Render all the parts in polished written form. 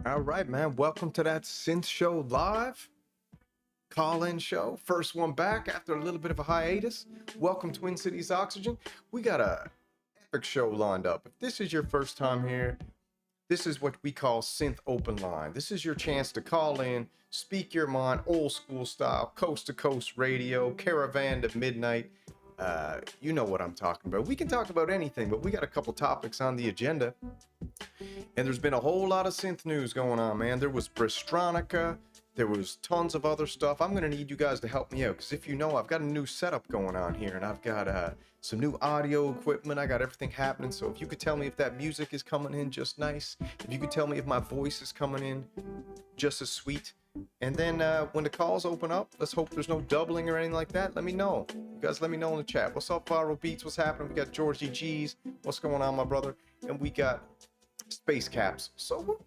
All right, man. Welcome to that Synth Show live call-in show. First one back after a little bit of a hiatus. Welcome, Twin Cities Oxygen. We got a epic show lined up. If this is your first time here, this is what we call Synth Open Line. This is your chance to call in, speak your mind, old school style, coast to coast radio, caravan to midnight. You know what I'm talking about. We can talk about anything, but we got a couple topics on the agenda. And there's been a whole lot of synth news going on, man. There was Bristronica. There was tons of other stuff. I'm going to need you guys to help me out, because if you know, I've got a new setup going on here, and I've got some new audio equipment. I got everything happening. So if you could tell me if that music is coming in just nice, if you could tell me if my voice is coming in just as sweet. And then when the calls open up, let's hope there's no doubling or anything like that. Let me know. You guys let me know in the chat. What's up, Viral Beats? What's happening? We got Georgie G's. What's going on, my brother? And we got Space Caps. So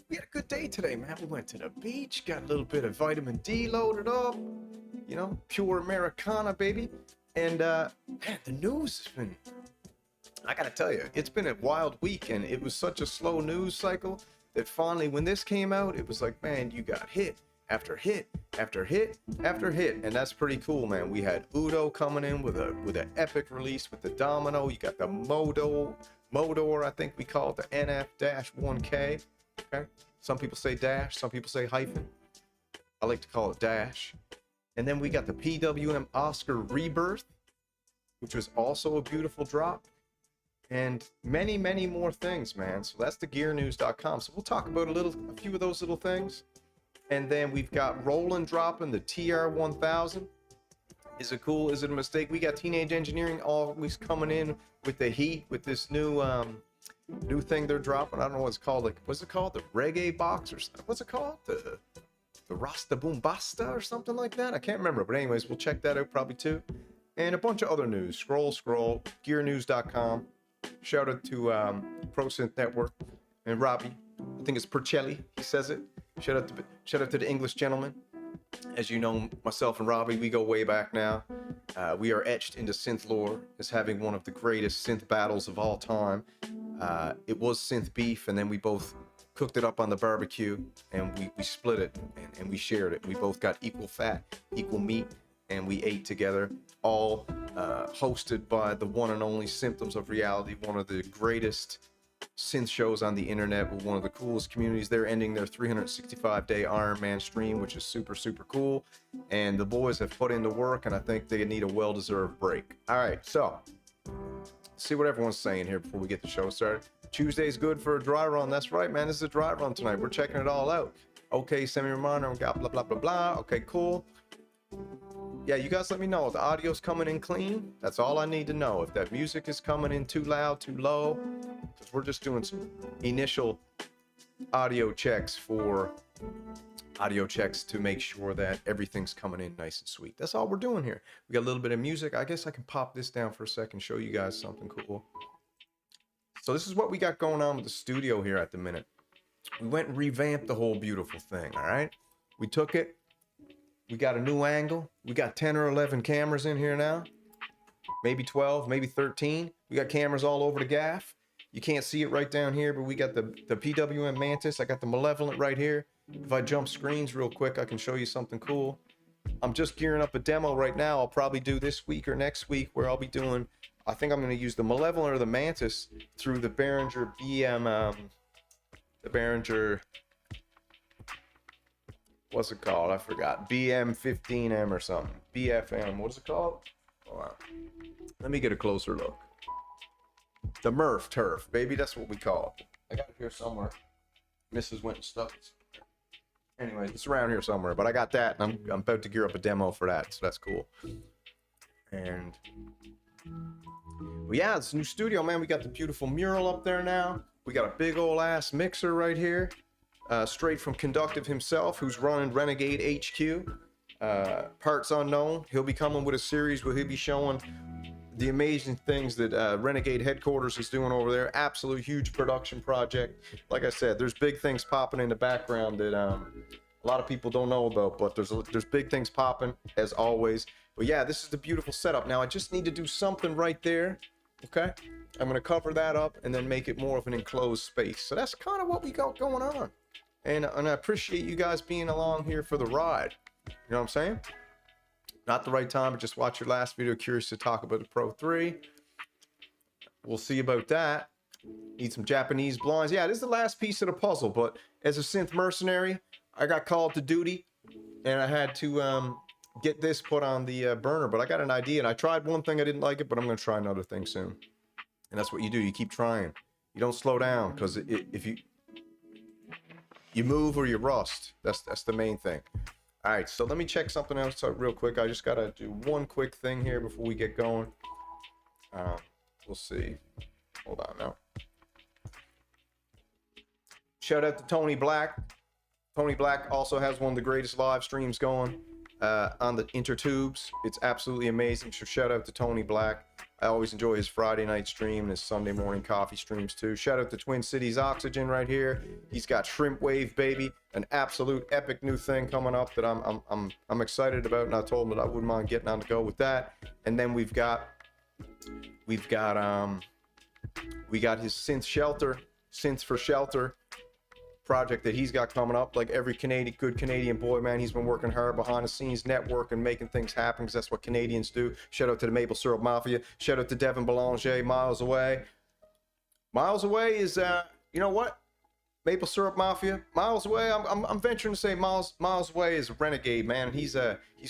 we had a good day today, man. We went to the beach, got a little bit of vitamin D loaded up, you know, pure Americana, baby. And man, the news has been, I gotta tell you, it's been a wild week, and it was such a slow news cycle that finally when this came out, it was like, man, you got hit after hit after hit after hit, and that's pretty cool, man. We had Udo coming in with an epic release with the Domino. You got the Modor, I think we call it the NF-1K. Okay, some people say dash, some people say hyphen. I like to call it dash. And then we got the PWM Oscar Rebirth, which was also a beautiful drop, and many, many more things, man. So that's the gearnews.com. So we'll talk about a few of those little things. And then we've got Roland dropping the TR-1000. Is it cool? Is it a mistake? We got Teenage Engineering always coming in with the heat with this new thing they're dropping. I don't know what it's called. Like, what's it called? The Reggae Box, or what's it called? The Rasta Boom Basta or something like that. I can't remember. But anyways, we'll check that out probably too. And a bunch of other news. Scroll, gearnews.com. Shout out to ProSynth Network and Robbie. I think it's Percelli. He says it. Shout out to the English gentleman. As you know, myself and Robbie, we go way back now. We are etched into synth lore as having one of the greatest synth battles of all time. It was Synth Beef, and then we both cooked it up on the barbecue, and we split it, and we shared it. We both got equal fat, equal meat, and we ate together, all hosted by the one and only Symptoms of Reality, one of the greatest synth shows on the internet with one of the coolest communities. They're ending their 365-day Iron Man stream, which is super, super cool. And the boys have put in the work, and I think they need a well-deserved break. All right, so let's see what everyone's saying here before we get the show started. Tuesday's good for a dry run. That's right, man. This is a dry run tonight. We're checking it all out. Okay, semi-reminder, we got blah, blah, blah, blah. Okay, cool. Yeah, you guys let me know if the audio's coming in clean. That's all I need to know. If that music is coming in too loud, too low, because we're just doing some initial audio checks to make sure that everything's coming in nice and sweet. That's all we're doing here. We got a little bit of music. I guess I can pop this down for a second, show you guys something cool. So this is what we got going on with the studio here at the minute. We went and revamped the whole beautiful thing, all right? We took it. We got a new angle. We got 10 or 11 cameras in here now. Maybe 12, maybe 13. We got cameras all over the gaff. You can't see it right down here, but we got the PWM Mantis. I got the Malevolent right here. If I jump screens real quick, I can show you something cool. I'm just gearing up a demo right now. I'll probably do this week or next week, where I'll be doing, I think I'm going to use the Malevolent or the Mantis through the Behringer what's it called? I forgot. BM15M or something. BFM. What is it called? Hold on. Let me get a closer look. The Murf turf, baby. That's what we call it. I got it here somewhere. Mrs. went and stuck it. Anyways, it's around here somewhere. But I got that, and I'm about to gear up a demo for that, so that's cool. And well, yeah, it's a new studio, man. We got the beautiful mural up there now. We got a big old ass mixer right here. Straight from Conductive himself, who's running Renegade HQ. Parts unknown. He'll be coming with a series where he'll be showing the amazing things that Renegade headquarters is doing over there. Absolute huge production project. Like I said, there's big things popping in the background that a lot of people don't know about, but there's big things popping as always. But yeah, this is the beautiful setup. Now I just need to do something right there. Okay, I'm going to cover that up and then make it more of an enclosed space. So that's kind of what we got going on. And I appreciate you guys being along here for the ride. You know what I'm saying? Not the right time, but just watch your last video. Curious to talk about the Pro 3. We'll see about that. Need some Japanese blinds. Yeah, this is the last piece of the puzzle, but as a synth mercenary, I got called to duty and I had to get this put on the burner, but I got an idea and I tried one thing, I didn't like it, but I'm going to try another thing soon. And that's what you do. You keep trying. You don't slow down, because if you move or you rust. That's the main thing. All right, so let me check something else out real quick. I just got to do one quick thing here before we get going. We'll see. Hold on now. Shout out to Tony Black. Tony Black also has one of the greatest live streams going on the intertubes. It's absolutely amazing. So shout out to Tony Black. I always enjoy his Friday night stream and his Sunday morning coffee streams too. Shout out to Twin Cities Oxygen right here. He's got Shrimp Wave, baby, an absolute epic new thing coming up that I'm excited about, and I told him that I wouldn't mind getting on the go with that. And then we got his Synth Shelter, Synths for Shelter project that he's got coming up. Like every good Canadian boy, man, he's been working hard behind the scenes, networking, making things happen, because that's what Canadians do. Shout out to the Maple Syrup Mafia. Shout out to Devin Belanger, Miles Away. Miles Away is you know what, Maple Syrup Mafia, Miles Away, I'm venturing to say Miles Away is a renegade, man. He's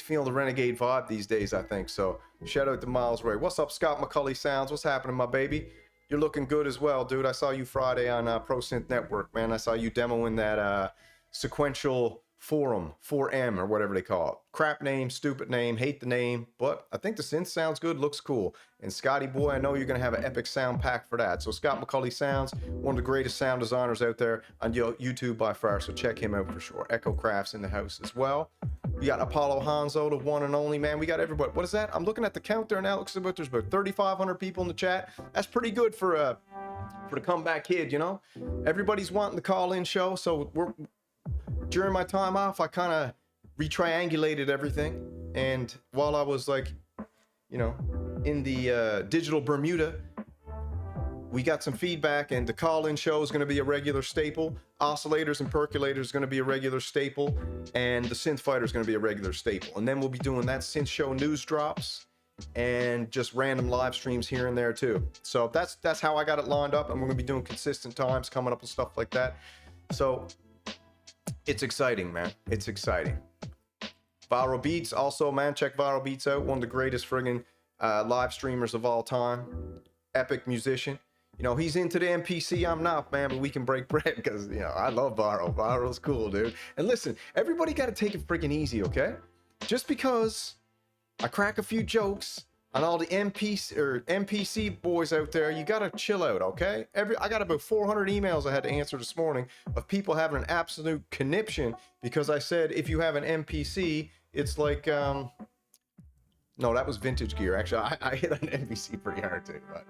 feeling the renegade vibe these days, I think. So shout out to Miles Away. What's up, Scott McCulley Sounds? What's happening, my baby? You're looking good as well, dude. I saw you Friday on Pro Synth Network, man. I saw you demoing that Sequential Forum, 4M, or whatever they call it. Crap name, stupid name, hate the name, but I think the synth sounds good, looks cool. And Scotty boy, I know you're gonna have an epic sound pack for that. So Scott McCulley Sounds, one of the greatest sound designers out there on YouTube by far, so check him out for sure. Echo Crafts in the house as well. We got Apollo Hanzo, the one and only, man. We got everybody. What is that? I'm looking at the count there now. It looks about there's about 3,500 people in the chat. That's pretty good for the comeback kid, you know. Everybody's wanting the call-in show, so during my time off, I kind of retriangulated everything. And while I was like, you know, in the digital Bermuda, we got some feedback, and the call-in show is going to be a regular staple. Oscillators and percolators is going to be a regular staple, and the Synth Fighter is going to be a regular staple. And then we'll be doing that Synth Show news drops and just random live streams here and there too. So that's how I got it lined up, and we're going to be doing consistent times coming up and stuff like that. So it's exciting, man. It's exciting. Viral Beats also, man, check Viral Beats out. One of the greatest friggin' live streamers of all time. Epic musician. You know, he's into the MPC, I'm not, man, but we can break bread because, you know, I love Viral. Viral's cool, dude. And listen, everybody got to take it freaking easy, okay? Just because I crack a few jokes on all the MPC boys out there, you got to chill out, okay? I got about 400 emails I had to answer this morning of people having an absolute conniption because I said if you have an MPC, it's like, no, that was Vintage Gear. Actually, I hit on MPC pretty hard too, but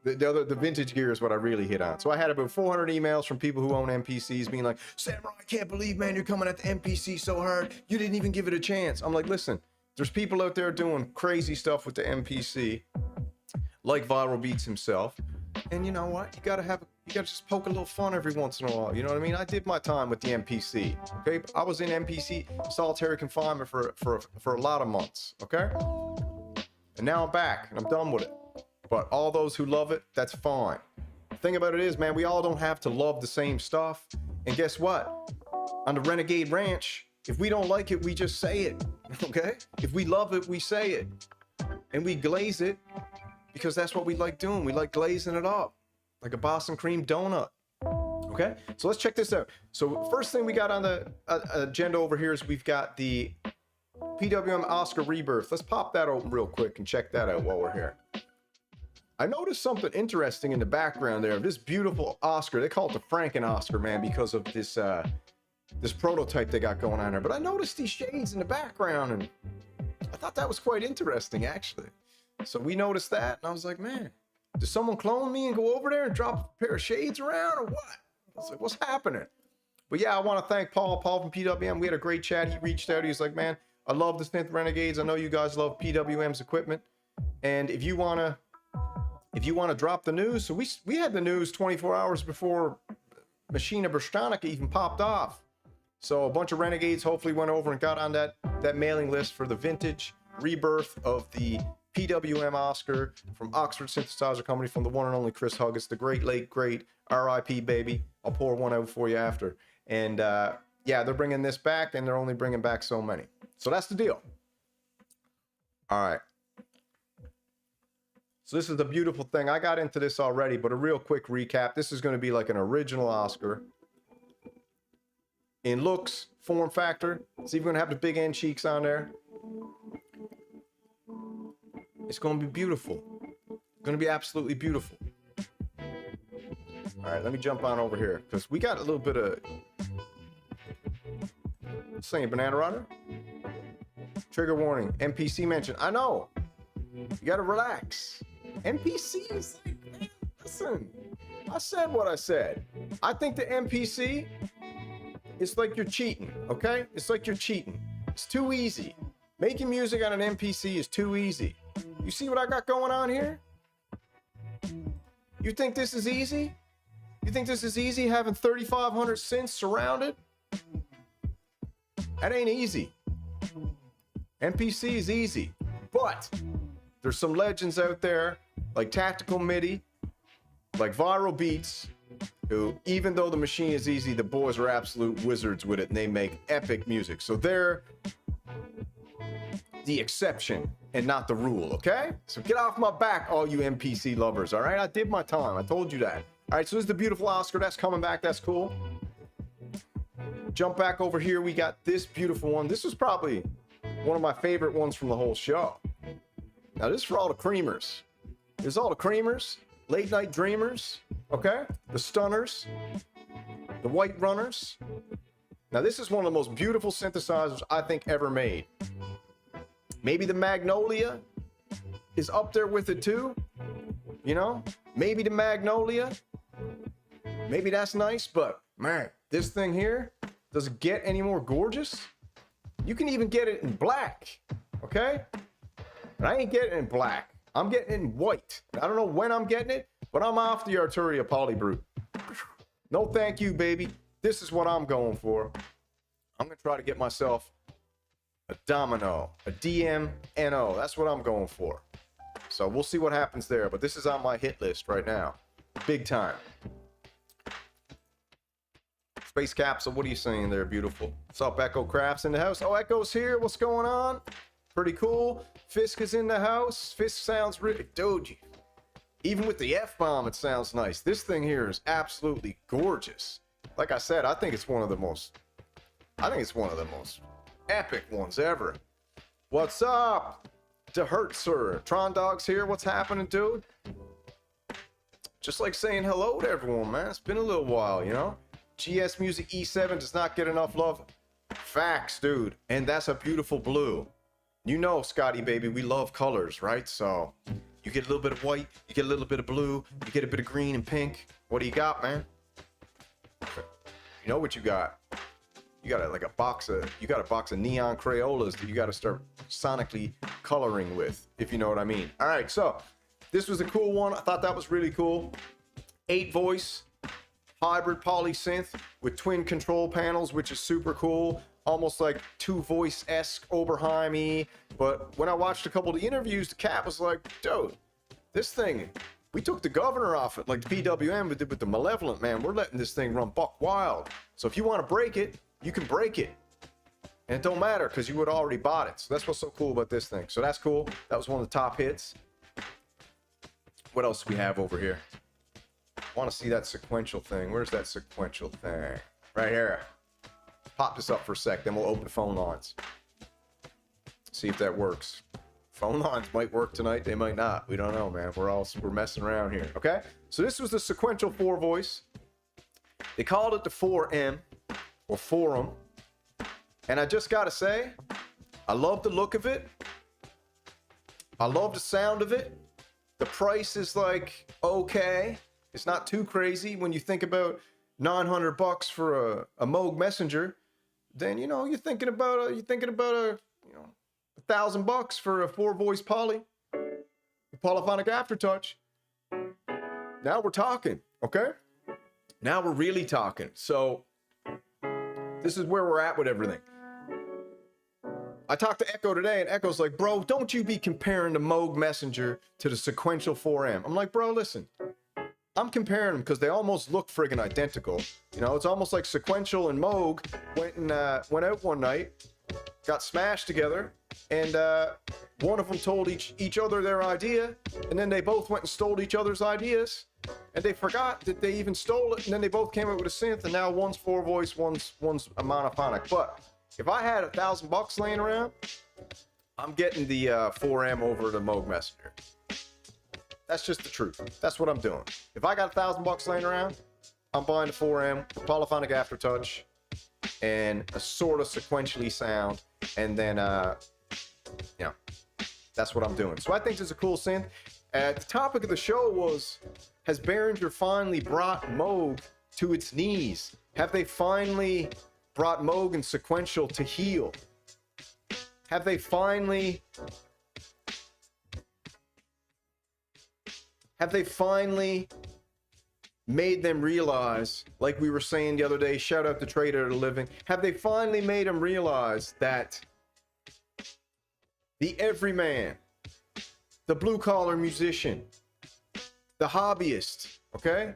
the Vintage Gear is what I really hit on. So I had about 400 emails from people who own MPCs being like, Samurai, I can't believe, man, you're coming at the MPC so hard. You didn't even give it a chance. I'm like, listen, there's people out there doing crazy stuff with the MPC, like Viral Beats himself. And you know what? You gotta just poke a little fun every once in a while. You know what I mean? I did my time with the MPC. Okay, I was in MPC solitary confinement for a lot of months. Okay, and now I'm back and I'm done with it. But all those who love it, that's fine. The thing about it is, man, we all don't have to love the same stuff. And guess what? On the Renegade Ranch, if we don't like it, we just say it. Okay? If we love it, we say it. And we glaze it because that's what we like doing. We like glazing it up like a Boston cream donut. Okay? So let's check this out. So first thing we got on the agenda over here is we've got the PWM Oscar Rebirth. Let's pop that open real quick and check that out while we're here. I noticed something interesting in the background there of this beautiful Oscar. They call it the Franken Oscar, man, because of this this prototype they got going on there. But I noticed these shades in the background, and I thought that was quite interesting, actually. So we noticed that, and I was like, man, did someone clone me and go over there and drop a pair of shades around, or what? I was like, what's happening? But yeah, I want to thank Paul from PWM. We had a great chat. He reached out. He was like, man, I love the Synth Renegades. I know you guys love PWM's equipment. And if you want to if you want to drop the news, so we had the news 24 hours before Machina Bristronica even popped off. So a bunch of renegades hopefully went over and got on that mailing list for the vintage rebirth of the PWM Oscar from Oxford Synthesizer Company, from the one and only Chris Huggins, the great, late, great RIP baby. I'll pour one out for you after. And yeah, they're bringing this back, and they're only bringing back so many. So that's the deal. All right. So this is the beautiful thing. I got into this already, but a real quick recap. This is going to be like an original Oscar in looks, form factor. It's even going to have the big end cheeks on there. It's going to be beautiful. It's going to be absolutely beautiful. All right, let me jump on over here because we got a little bit of saying banana rudder. Trigger warning. NPC mention. I know. You got to relax. NPC is like, man, listen. I said what I said. I think the NPC is like you're cheating, okay? It's like you're cheating. It's too easy. Making music on an NPC is too easy. You see what I got going on here? You think this is easy? You think this is easy having 3,500 synths surrounded? That ain't easy. NPC is easy. But there's some legends out there like Tactical MIDI, like Viral Beats, who, even though the machine is easy, the boys are absolute wizards with it and they make epic music. So they're the exception and not the rule, okay? So get off my back, all you NPC lovers, all right? I did my time. I told you that. All right, so this is the beautiful Oscar. That's coming back. That's cool. Jump back over here. We got this beautiful one. This was probably one of my favorite ones from the whole show. Now, this is for all the creamers. This is all the creamers, late night dreamers, okay? The stunners, the white runners. Now, this is one of the most beautiful synthesizers I think ever made. Maybe the Magnolia is up there with it too. You know, maybe the Magnolia. Maybe that's nice, but man, this thing here, does it get any more gorgeous? You can even get it in black, okay? But I ain't getting it in black. I'm getting it in white. I don't know when I'm getting it, but I'm off the Arturia Polybrute. No thank you, baby. This is what I'm going for. I'm gonna try to get myself a Domino, a DMNO. That's what I'm going for. So we'll see what happens there, but this is on my hit list right now. Big time. Space Capsule, what are you saying there, beautiful? What's up, Echo Crafts in the house? Oh, Echo's here. What's going on? Pretty cool. Fisk is in the house. Fisk sounds really... Dude, even with the F-bomb, it sounds nice. This thing here is absolutely gorgeous. Like I said, I think it's one of the most epic ones ever. What's up? DeHertzer. Tron Dog's here. What's happening, dude? Just like saying hello to everyone, man. It's been a little while, you know? GS Music E7 does not get enough love. Facts, dude. And that's a beautiful blue. You know, Scotty, baby, we love colors, right? So you get a little bit of white, you get a little bit of blue, you get a bit of green and pink. What do you got, man? You know what you got? You got a box of neon Crayolas that you got to start sonically coloring with, if you know what I mean. All right, so this was a cool one. I thought that was really cool. 8-voice hybrid poly synth with twin control panels, which is super cool. Almost like 2-voice-esque Oberheim-y. But when I watched a couple of the interviews, the cat was like, dude, this thing, we took the governor off it, like the PWM we did with the Malevolent, man. We're letting this thing run buck wild. So if you want to break it, you can break it. And it don't matter because you would already bought it. So that's what's so cool about this thing. So that's cool. That was one of the top hits. What else do we have over here? I want to see that sequential thing. Where's that sequential thing? Right here. Pop this up for a sec, then we'll open phone lines. See if that works. Phone lines might work tonight, they might not. We don't know, man. We're messing around here. Okay? So this was the sequential 4-voice. They called it the 4M or Forum. And I just gotta say, I love the look of it. I love the sound of it. The price is like okay. It's not too crazy when you think about $900 for a Moog Messenger. Then you know you're thinking about a $1,000 for a 4-voice poly, polyphonic aftertouch. Now we're talking, okay? Now we're really talking. So this is where we're at with everything. I talked to Echo today, and Echo's like, bro, don't you be comparing the Moog Messenger to the Sequential 4M. I'm like, bro, listen. I'm comparing them because they almost look friggin' identical. You know, it's almost like Sequential and Moog went out one night, got smashed together, and one of them told each other their idea, and then they both went and stole each other's ideas, and they forgot that they even stole it, and then they both came up with a synth, and now one's 4-voice, one's a monophonic. But if I had $1,000 laying around, I'm getting the 4M over the Moog Messenger. That's just the truth. That's what I'm doing. If I got $1,000 laying around, I'm buying the 4M with polyphonic aftertouch and a sort of sequentially sound, and then you know, that's what I'm doing. So I think this is a cool synth. The topic of the show was, has Behringer finally brought Moog to its knees? Have they finally brought Moog and Sequential to heel? Have they finally made them realize, like we were saying the other day, shout out to Trader of the Living, have they finally made them realize that the everyman, the blue-collar musician, the hobbyist, okay?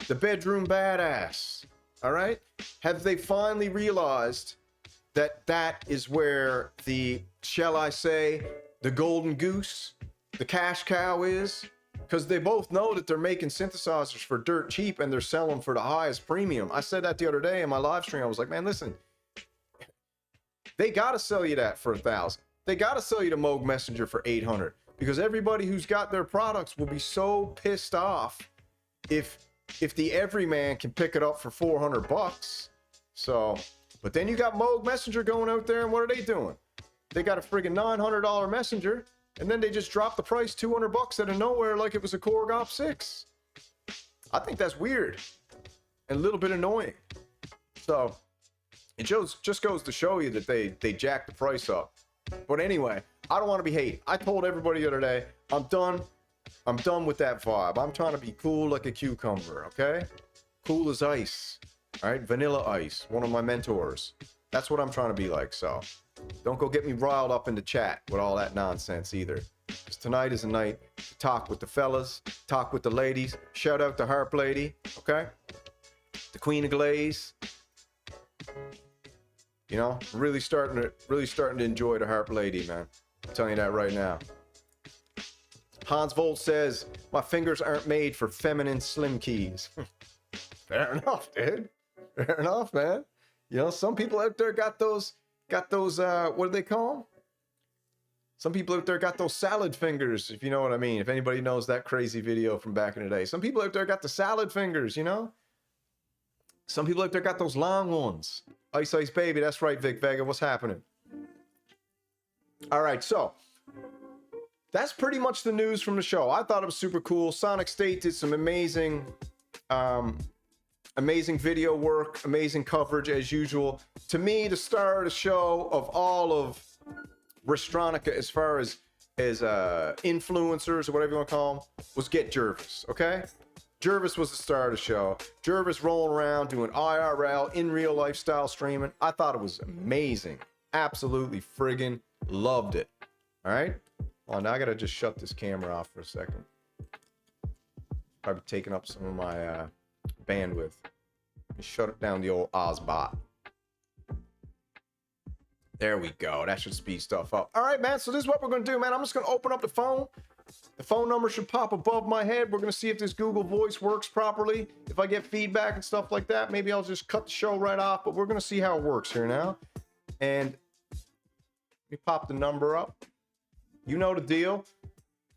The bedroom badass, all right? Have they finally realized that that is where the, shall I say, the golden goose, the cash cow is? Because they both know that they're making synthesizers for dirt cheap and they're selling for the highest premium. I said that the other day in my live stream. I was like, man, listen, they got to sell you that for $1,000. They got to sell you the Moog Messenger for $800, because everybody who's got their products will be so pissed off if the everyman can pick it up for $400. So, but then you got Moog Messenger going out there, and what are they doing? They got a friggin' $900 Messenger, and then they just dropped the price $200 out of nowhere like it was a Korg Op 6. I think that's weird and a little bit annoying. So it just goes to show you that they jacked the price up. But anyway, I don't want to be hated. I told everybody the other day, I'm done with that vibe. I'm trying to be cool like a cucumber, okay? Cool as ice, all right? Vanilla Ice, one of my mentors. That's what I'm trying to be like, so don't go get me riled up in the chat with all that nonsense either. Because tonight is a night to talk with the fellas, talk with the ladies. Shout out to Harp Lady, okay? The Queen of Glaze. You know, really starting to enjoy the Harp Lady, man. I'm telling you that right now. Hans Volt says, my fingers aren't made for feminine slim keys. Fair enough, dude. Fair enough, man. You know, some people out there got those, what do they call them? Some people out there got those salad fingers, if you know what I mean. If anybody knows that crazy video from back in the day. Some people out there got the salad fingers, you know? Some people out there got those long ones. Ice Ice Baby, that's right, Vic Vega, what's happening? All right, so that's pretty much the news from the show. I thought it was super cool. Sonic State did some amazing video work, amazing coverage as usual. To me, the star of the show of all of Bristronica, as far as influencers or whatever you want to call them, was Get Jervis, okay? Jervis was the star of the show. Jervis rolling around doing IRL, in real life style streaming. I thought it was amazing. Absolutely friggin' loved it. All right? Well, now I gotta just shut this camera off for a second. Probably taking up some of my bandwidth. Shut it down, the old Ozbot. There we go. That should speed stuff up. All right, man. So this is what we're gonna do, man. I'm just gonna open up the phone. The phone number should pop above my head. We're gonna see if this Google Voice works properly. If I get feedback and stuff like that, maybe I'll just cut the show right off. But we're gonna see how it works here now. And let me pop the number up. You know the deal.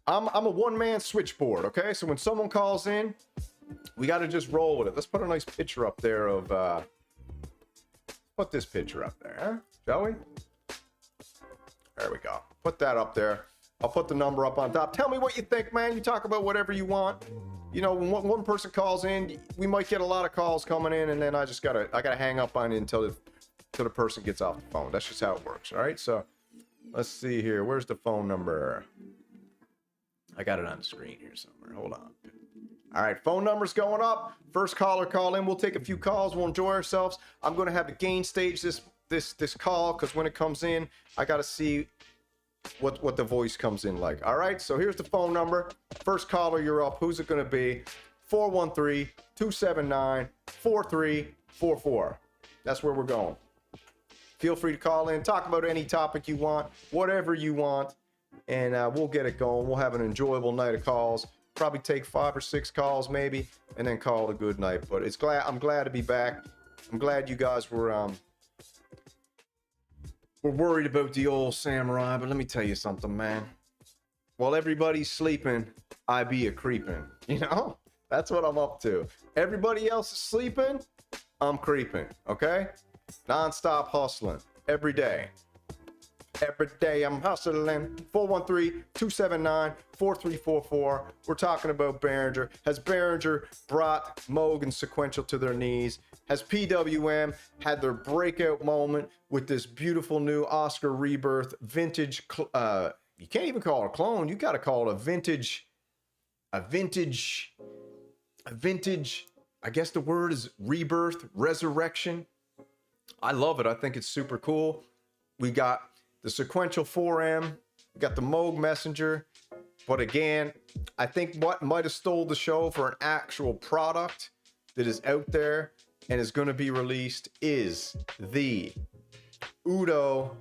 I'm a one-man switchboard, okay? So when someone calls in, we got to just roll with it. Let's put a nice picture up there of, put this picture up there, huh? Shall we? There we go. Put that up there. I'll put the number up on top. Tell me what you think, man. You talk about whatever you want. You know, when one person calls in, we might get a lot of calls coming in, and then I gotta hang up on it until the person gets off the phone. That's just how it works, all right? So let's see here. Where's the phone number? I got it on the screen here somewhere. Hold on. All right, phone numbers going up. First caller, call in. We'll take a few calls. We'll enjoy ourselves. I'm going to have the gain stage this call because when it comes in, I got to see what the voice comes in like. All right, so here's the phone number. First caller, you're up. Who's it going to be? 413-279-4344. That's where we're going. Feel free to call in, talk about any topic you want, whatever you want, and we'll get it going. We'll have an enjoyable night of calls. Probably take 5 or 6 calls maybe, and then call it a good night. But I'm glad to be back. I'm glad you guys were worried about the old samurai, but let me tell you something, man. While everybody's sleeping, I be a creeping. You know? That's what I'm up to. Everybody else is sleeping, I'm creeping, okay? Non-stop hustling every day. Every day I'm hustling. 413-279-4344. We're talking about Behringer. Has Behringer brought Moog and Sequential to their knees? Has PWM had their breakout moment with this beautiful new Oscar rebirth vintage? You can't even call it a clone. You got to call it a vintage. I guess the word is rebirth, resurrection. I love it. I think it's super cool. We got the Sequential 4M. We got the Moog Messenger. But again, I think what might have stole the show for an actual product that is out there and is going to be released is the Udo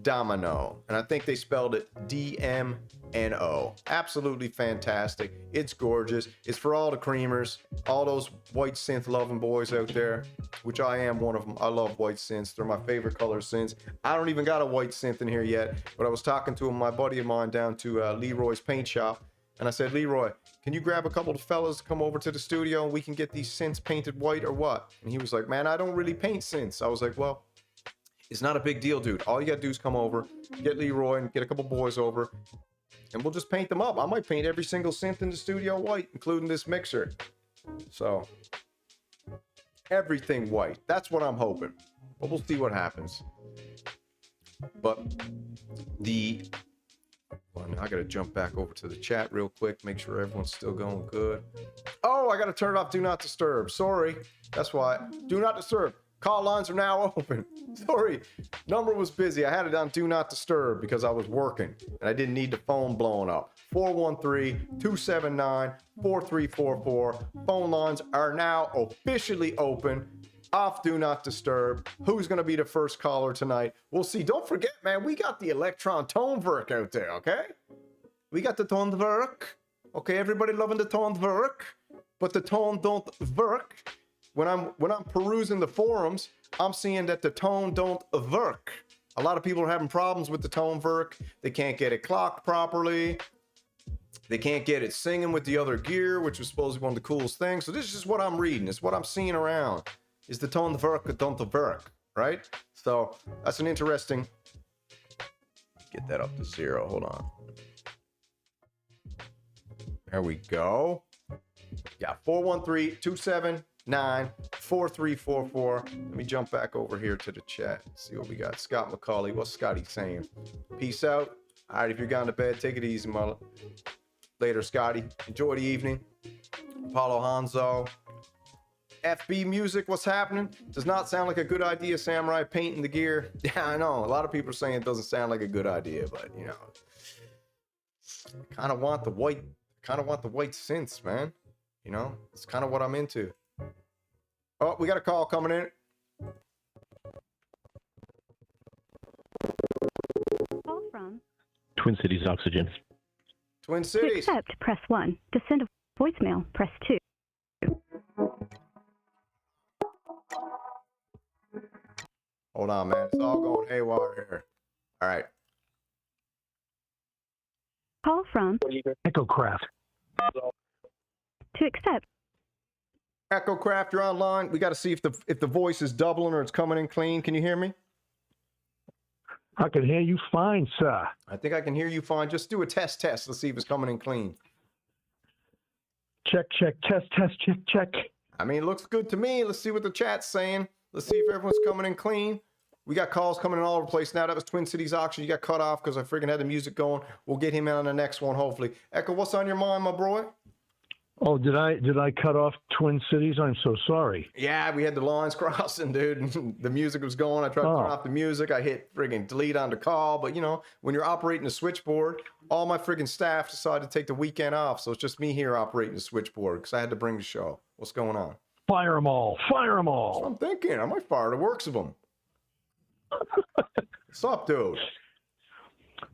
Domino. And I think they spelled it DMNO. Absolutely fantastic. It's gorgeous. It's for all the creamers, all those white synth loving boys out there, which I am one of them. I love white synths. They're my favorite color synths. I don't even got a white synth in here yet, but I was talking to my buddy of mine down to Leroy's paint shop, and I said, Leroy, can you grab a couple of fellas to come over to the studio and we can get these synths painted white or what? And he was like, man, I don't really paint synths. I was like, well, it's not a big deal, dude. All you gotta do is come over, get Leroy and get a couple boys over, and we'll just paint them up. I might paint every single synth in the studio white, including this mixer. So, everything white. That's what I'm hoping. But we'll see what happens. But I gotta jump back over to the chat real quick, make sure everyone's still going good. Oh, I gotta turn it off Do Not Disturb. Sorry. That's why. Do Not Disturb. Call lines are now open. Sorry, number was busy. I had it on Do Not Disturb because I was working and I didn't need the phone blowing up. 413-279-4344. Phone lines are now officially open. Off Do Not Disturb. Who's going to be the first caller tonight? We'll see. Don't forget, man, we got the Electron Tonewerk out there, okay? We got the Tonewerk. Okay, everybody loving the Tonewerk, but the tone don't work. When I'm perusing the forums, I'm seeing that the tone don't work. A lot of people are having problems with the Tonewerk. They can't get it clocked properly. They can't get it singing with the other gear, which was supposed to be one of the coolest things. So this is just what I'm reading. It's what I'm seeing around. Is the Tonewerk don't work, right? So that's an interesting. Get that up to 0. Hold on. There we go. Yeah, 413-279-4344. Let me jump back over here to the chat. See what we got. Scott McCauley. What's Scotty saying? Peace out. All right, if you're going to bed, take it easy, mother. Later, Scotty. Enjoy the evening. Apollo Hanzo. FB music, what's happening? Does not sound like a good idea, Samurai, painting the gear. Yeah, I know. A lot of people are saying it doesn't sound like a good idea, but, you know. I kind of want the white synths, man. You know, it's kind of what I'm into. Oh, we got a call coming in. Call from Twin Cities Oxygen. Twin Cities. To accept, press 1. To send a voicemail, press 2. Hold on, man. It's all going haywire here. All right. Call from Echo Craft. to accept. Echo Craft, you're online. We got to see if the voice is doubling or it's coming in clean. Can you hear me? I can hear you fine, sir. I think I can hear you fine. Just do a test. Let's see if it's coming in clean. Check, test, check. I mean, it looks good to me. Let's see what the chat's saying. Let's see if everyone's coming in clean. We got calls coming in all over the place now. That was Twin Cities Auction. You got cut off because I freaking had the music going. We'll get him in on the next one, hopefully. Echo, what's on your mind, my boy? Oh, did I cut off Twin Cities? I'm so sorry. Yeah, we had the lines crossing, dude. The music was going. I tried to turn off the music. I hit friggin' delete on the call. But, you know, when you're operating the switchboard, all my friggin' staff decided to take the weekend off. So it's just me here operating the switchboard because I had to bring the show. What's going on? Fire them all. Fire them all. That's what I'm thinking. I might fire the works of them. What's up, dude?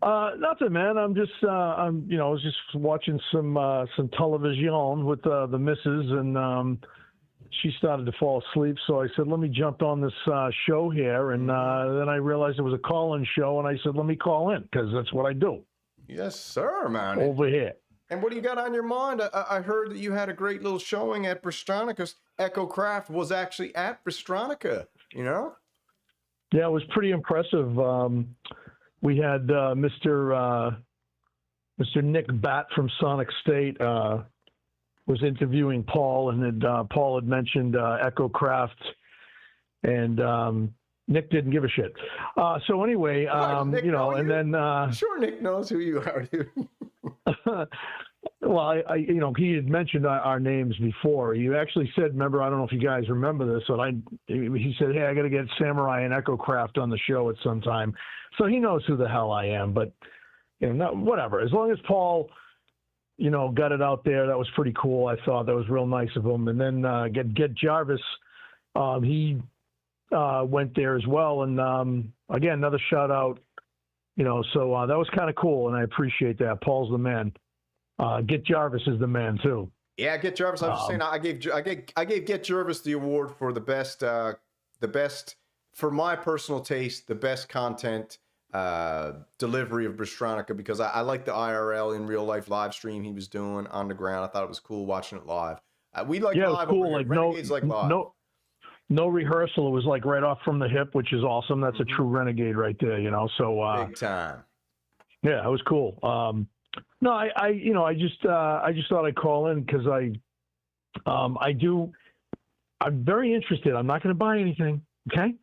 Nothing, man. I'm just, I was just watching some television with the missus, and she started to fall asleep. So I said, let me jump on this show here, and then I realized it was a call-in show, and I said, let me call in because that's what I do. Yes, sir, man. Over here. And what do you got on your mind? I heard that you had a great little showing at Bristronica's. Echo Craft was actually at Bristronica, you know? Yeah, it was pretty impressive. We had Mr. Nick Batt from Sonic State was interviewing Paul, and Paul had mentioned Echo Craft, and Nick didn't give a shit. So anyway, Nick, and then I'm sure Nick knows who you are, dude. Well, he had mentioned our names before. You actually said, remember, I don't know if you guys remember this, but he said, hey, I got to get Samurai and Echo Craft on the show at some time. So he knows who the hell I am, but, whatever. As long as Paul, got it out there, that was pretty cool. I thought that was real nice of him. And then get Jarvis, he went there as well. And again, another shout out, so that was kind of cool. And I appreciate that. Paul's the man. Get Jarvis is the man too. Yeah, Get Jarvis. I was just saying, I gave Get Jarvis the award for the best, for my personal taste, the best content delivery of Bristronica, because I like the IRL in real life live stream he was doing on the ground. I thought it was cool watching it live. We like live. It was cool. Like Renegades like live. No rehearsal. It was like right off from the hip, which is awesome. That's a true renegade right there. So big time. Yeah, it was cool. No, I just thought I'd call in because I'm very interested. I'm not going to buy anything. Okay.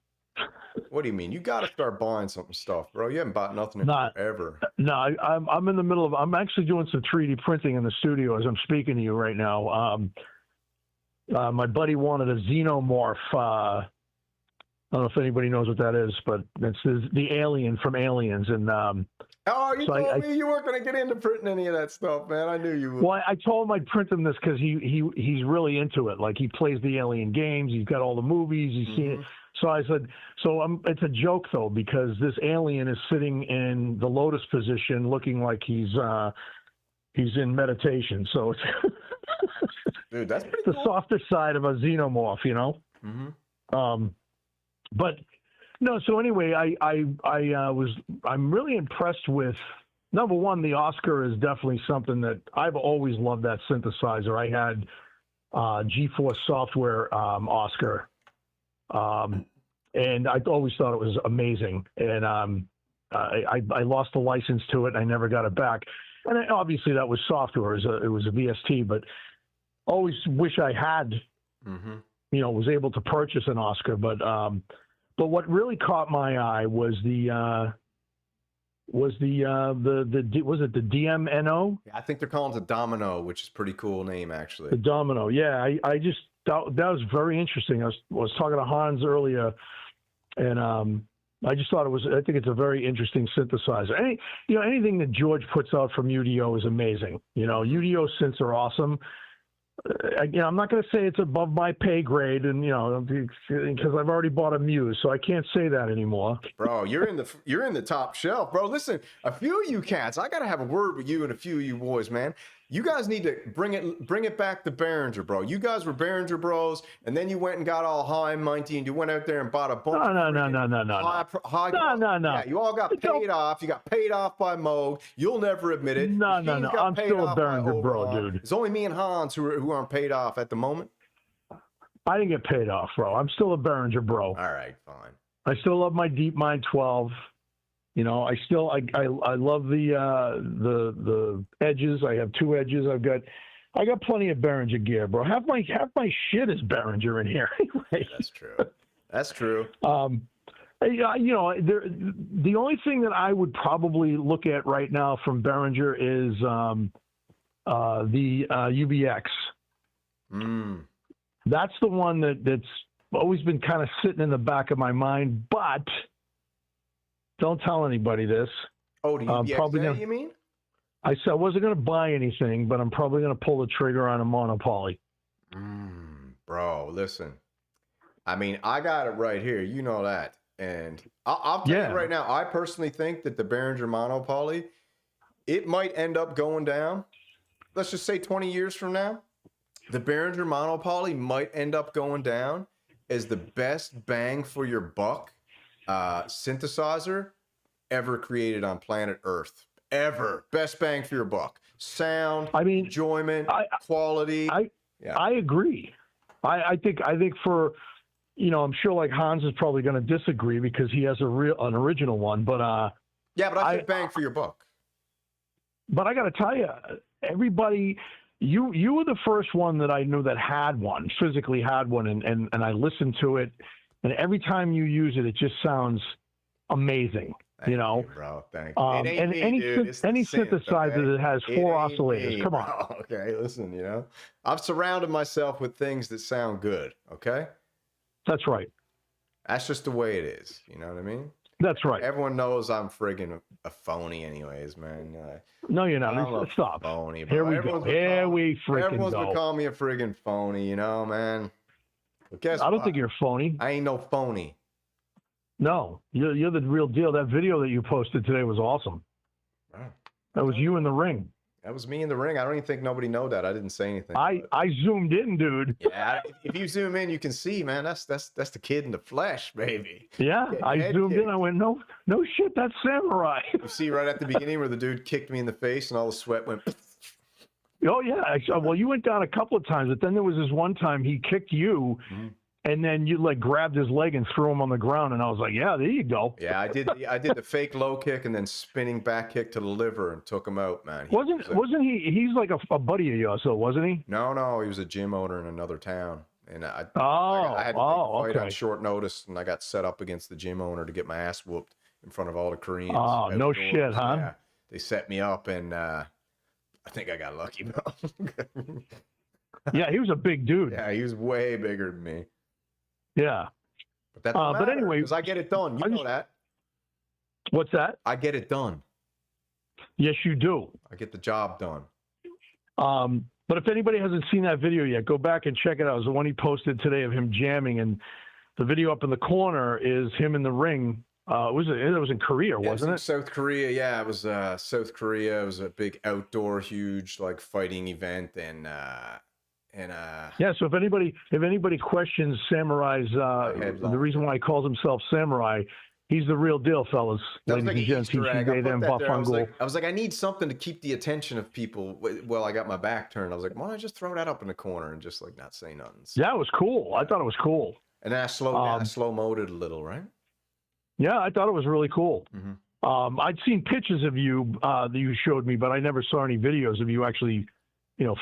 What do you mean? You got to start buying some stuff, bro. You haven't bought nothing in forever. No, I'm in the middle of. I'm actually doing some 3D printing in the studio as I'm speaking to you right now. My buddy wanted a xenomorph. I don't know if anybody knows what that is, but it's the alien from Aliens, and you told me you weren't going to get into printing any of that stuff, man. I knew you would. Well, I told him I'd print him this because he's really into it. Like, he plays the Alien games. He's got all the movies. He's seen it. So I said, it's a joke, though, because this alien is sitting in the lotus position looking like he's in meditation. So it's dude, that's pretty the cool. softer side of a xenomorph, But no, so anyway, I'm really impressed with, number one, the Oscar is definitely something that I've always loved, that synthesizer. I had G-Force Software Oscar, and I always thought it was amazing. And I lost the license to it. I never got it back. And obviously that was software. It was a VST, but always wish I had, was able to purchase an Oscar. But what really caught my eye was the DMNO? Yeah, I think they're calling it the Domino, which is a pretty cool name, actually. The Domino, yeah. I just that was very interesting. I was talking to Hans earlier, and I just thought I think it's a very interesting synthesizer. Anything that George puts out from UDO is amazing. UDO synths are awesome. I'm not going to say it's above my pay grade, and because I've already bought a Muse, so I can't say that anymore. Bro, you're in the top shelf, bro. Listen, a few of you cats, I got to have a word with you and a few of you boys, man. You guys need to bring it back to Behringer, bro. You guys were Behringer bros, and then you went and got all high and mighty, and you went out there and bought a bunch. No. Yeah, you all got paid off. You got paid off by Moog. You'll never admit it. No. I'm still a Behringer bro, dude. It's only me and Hans who aren't paid off at the moment. I didn't get paid off, bro. I'm still a Behringer bro. All right, fine. I still love my DeepMind 12. I love the edges. I have two edges. I got plenty of Behringer gear, bro. Half my shit is Behringer in here anyway. That's true. The only thing that I would probably look at right now from Behringer is the UBX. That's the one that's always been kind of sitting in the back of my mind, but don't tell anybody this. Oh, the UBXA, you mean? I said I wasn't going to buy anything, but I'm probably going to pull the trigger on a monopoly. Bro, listen. I mean, I got it right here. You know that. And I'll tell you right now, I personally think that the Behringer monopoly, it might end up going down. Let's just say 20 years from now, the Behringer monopoly might end up going down as the best bang for your buck synthesizer ever created on planet Earth. Ever. Best bang for your buck. Sound, enjoyment, quality. I agree. I think for, I'm sure like Hans is probably going to disagree because he has an original one, but yeah, but I think bang for your buck. But I got to tell you, everybody, you were the first one that I knew that had one, physically had one, and I listened to it, and every time you use it, it just sounds amazing. Thank you, bro. Thank you. And any synthesizer that has 4 oscillators, come on. Okay, listen, I've surrounded myself with things that sound good, okay? That's right. That's just the way it is, you know what I mean? That's right. Everyone knows I'm friggin' a phony anyways, man. No, you're not. Stop. Phony, bro. Here we go. Here we freaking go. Everyone's been calling me a friggin' phony, man. But guess what? I don't think you're phony. I ain't no phony. No, you're the real deal. That video that you posted today was awesome. Wow. That was you in the ring. That was me in the ring. I don't even think nobody know that. I didn't say anything. I zoomed in, dude. Yeah, if you zoom in, you can see, man. That's the kid in the flesh, baby. Yeah, I zoomed in. I went, no shit, that's Samurai. You see right at the beginning where the dude kicked me in the face and all the sweat went. Oh yeah. Well, you went down a couple of times, but then there was this one time he kicked you. And then you grabbed his leg and threw him on the ground, and I was like, "Yeah, there you go." Yeah, I did the fake low kick and then spinning back kick to the liver and took him out, man. Wasn't he? He's like a buddy of yours, though, wasn't he? No, he was a gym owner in another town, and I had to take a fight on short notice, and I got set up against the gym owner to get my ass whooped in front of all the Koreans. Oh, no shit, huh? Yeah, they set me up, and I think I got lucky, bro. Yeah, he was a big dude. Yeah, he was way bigger than me. Yeah. But that but anyway, because I get it done. You know that. What's that? I get it done. Yes, you do. I get the job done. But if anybody hasn't seen that video yet, go back and check it out. It was the one he posted today of him jamming, and the video up in the corner is him in the ring. It was in Korea, wasn't it? South Korea, yeah. It was South Korea. It was a big outdoor, huge fighting event, and yeah. So if anybody questions Samurai's the reason why he calls himself Samurai, he's the real deal, fellas. That ladies and gents. I was like, I need something to keep the attention of people while I got my back turned. I was like, why don't I just throw that up in the corner and just not say nothing? So, yeah, it was cool. I thought it was cool. And then I slow-moed it a little, right? Yeah, I thought it was really cool. I'd seen pictures of you that you showed me, but I never saw any videos of you actually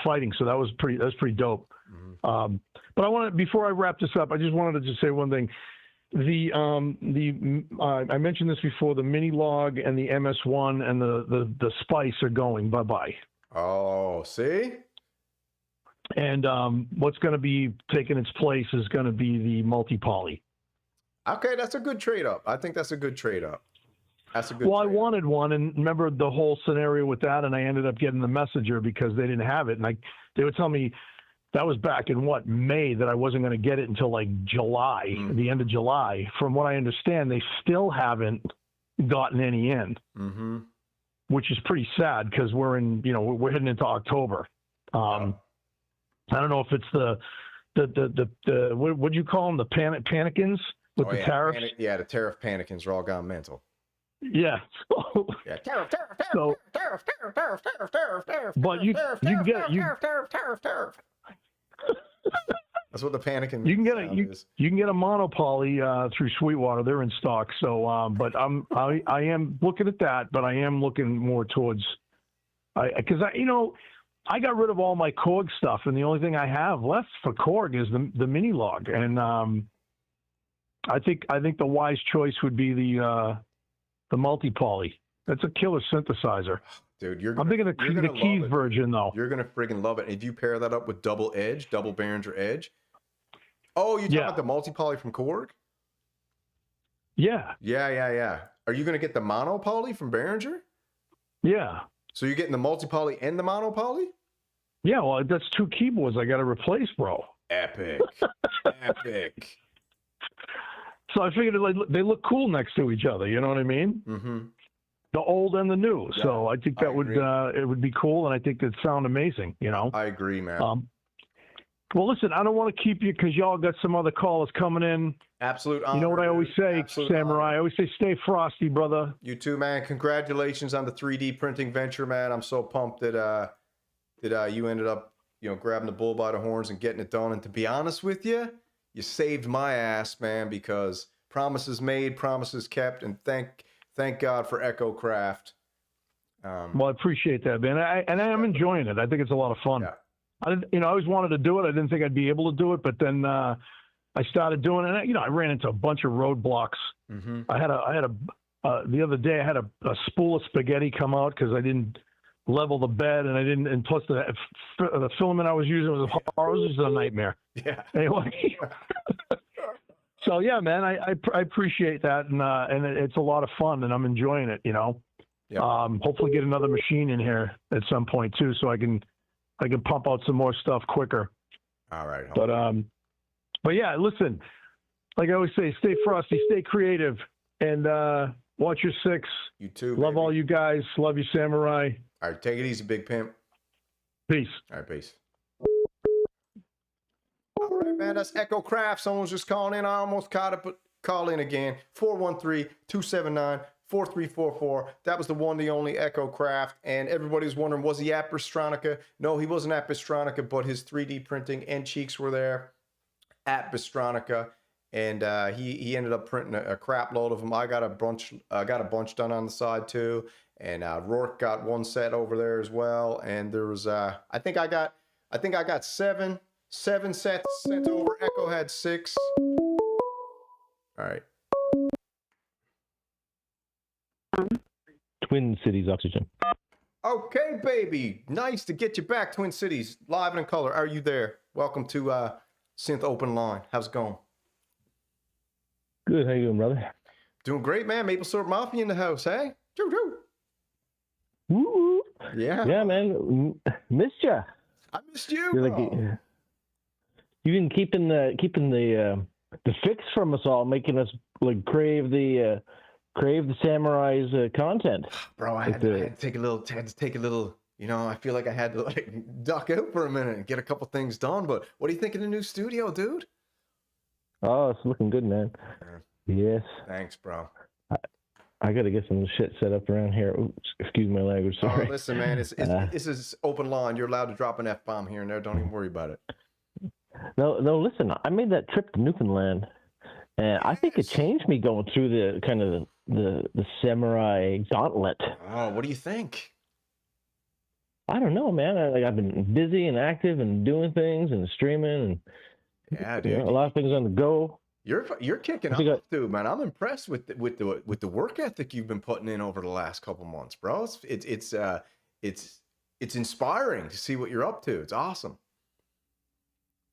fighting. So that was pretty dope. But I wanted, before I wrap this up, I just wanted to just say one thing. I mentioned this before, the mini log and the MS1 and the Spice are going bye-bye. Oh, see? And what's going to be taking its place is going to be the multi-poly. Okay, that's a good trade-up. I think that's a good trade-up. Well, I wanted one, and remember the whole scenario with that, and I ended up getting the Messenger because they didn't have it, and they would tell me that was back in May, that I wasn't going to get it until July, the end of July. From what I understand, they still haven't gotten any in, which is pretty sad because we're heading into October. I don't know if it's the what do you call them, the panicins with the tariffs? The tariff panicins are all gone mental. Yeah. Tariff. But you can get That's what the panicking. You can get a monopoly through Sweetwater. They're in stock. So, but I am looking at that, but I am looking more towards because I got rid of all my Korg stuff, and the only thing I have left for Korg is the mini log, and I think the wise choice would be the multi-poly. That's a killer synthesizer. Dude, you're I'm thinking the keys version though. You're gonna friggin' love it. If you pair that up with double Behringer edge. Oh, you talking about the multi-poly from Korg? Yeah. Yeah. Are you gonna get the mono-poly from Behringer? Yeah. So you're getting the multi-poly and the mono-poly? Yeah, well, that's 2 keyboards I got to replace, bro. Epic. Epic. So I figured they look cool next to each other. You know what I mean? Mm-hmm. The old and the new. Yeah, so I think that it would be cool, and I think it'd sound amazing. You know. I agree, man. Well, listen, I don't want to keep you because y'all got some other callers coming in. Absolute honor. You know what I always say, Absolute Samurai? honor. I always say, stay frosty, brother. You too, man. Congratulations on the 3D printing venture, man. I'm so pumped that you ended up, grabbing the bull by the horns and getting it done. And to be honest with you, you saved my ass, man, because promises made, promises kept, and thank God for Echo Craft. Well, I appreciate that, man. I am enjoying it. I think it's a lot of fun. Yeah. I always wanted to do it. I didn't think I'd be able to do it, but then I started doing it. And, I ran into a bunch of roadblocks. Mm-hmm. The other day I had a spool of spaghetti come out because I didn't level the bed, and plus the filament I was using was just a nightmare. Yeah. Anyway. So yeah, man, I appreciate that, and it's a lot of fun, and I'm enjoying it. Yeah. Hopefully get another machine in here at some point too, so I can pump out some more stuff quicker. All right. But yeah, listen, like I always say, stay frosty, stay creative, and watch your 6. You too. Love baby. all you guys. Love you, Samurai. All right, take it easy, big pimp. Peace. All right, peace. All right, man, that's Echo Craft. Someone's just calling in. I almost caught it, but call in again. 413-279-4344. That was the one, the only Echo Craft. And everybody's wondering, was he at Bristronica? No, he wasn't at Bristronica, but his 3D printing and cheeks were there at Bristronica. And he ended up printing a crap load of them. I got a bunch done on the side too. And Rourke got one set over there as well. And there was I think I got 7 sets sent over. Echo had 6. All right. Twin Cities Oxygen. Okay, baby. Nice to get you back, Twin Cities, live and in color. Are you there? Welcome to Synth Open Line. How's it going? Good. How you doing, brother? Doing great, man. Maple Syrup Mafia in the house, hey? Choo-choo. Woo! Yeah. Yeah, man. Missed ya. I missed you, You're bro. like, you've been keeping the fix from us all, making us like crave the Samurai's content. Bro, I had to take a little, I feel like I had to duck out for a minute and get a couple things done. But what do you think of the new studio, dude? Oh, it's looking good, man. Yes. Thanks, bro. I got to get some shit set up around here. Oops, excuse my language. Sorry. Oh, listen, man, this is open line. You're allowed to drop an F-bomb here and there. Don't even worry about it. No, listen, I made that trip to Newfoundland, and I think it changed me going through the kind of the samurai gauntlet. Oh, what do you think? I don't know, man. I've been busy and active and doing things and streaming and yeah, dude, a lot of things on the go. You're kicking off, dude, man. I'm impressed with the work ethic you've been putting in over the last couple months, bro. It's inspiring to see what you're up to. It's awesome.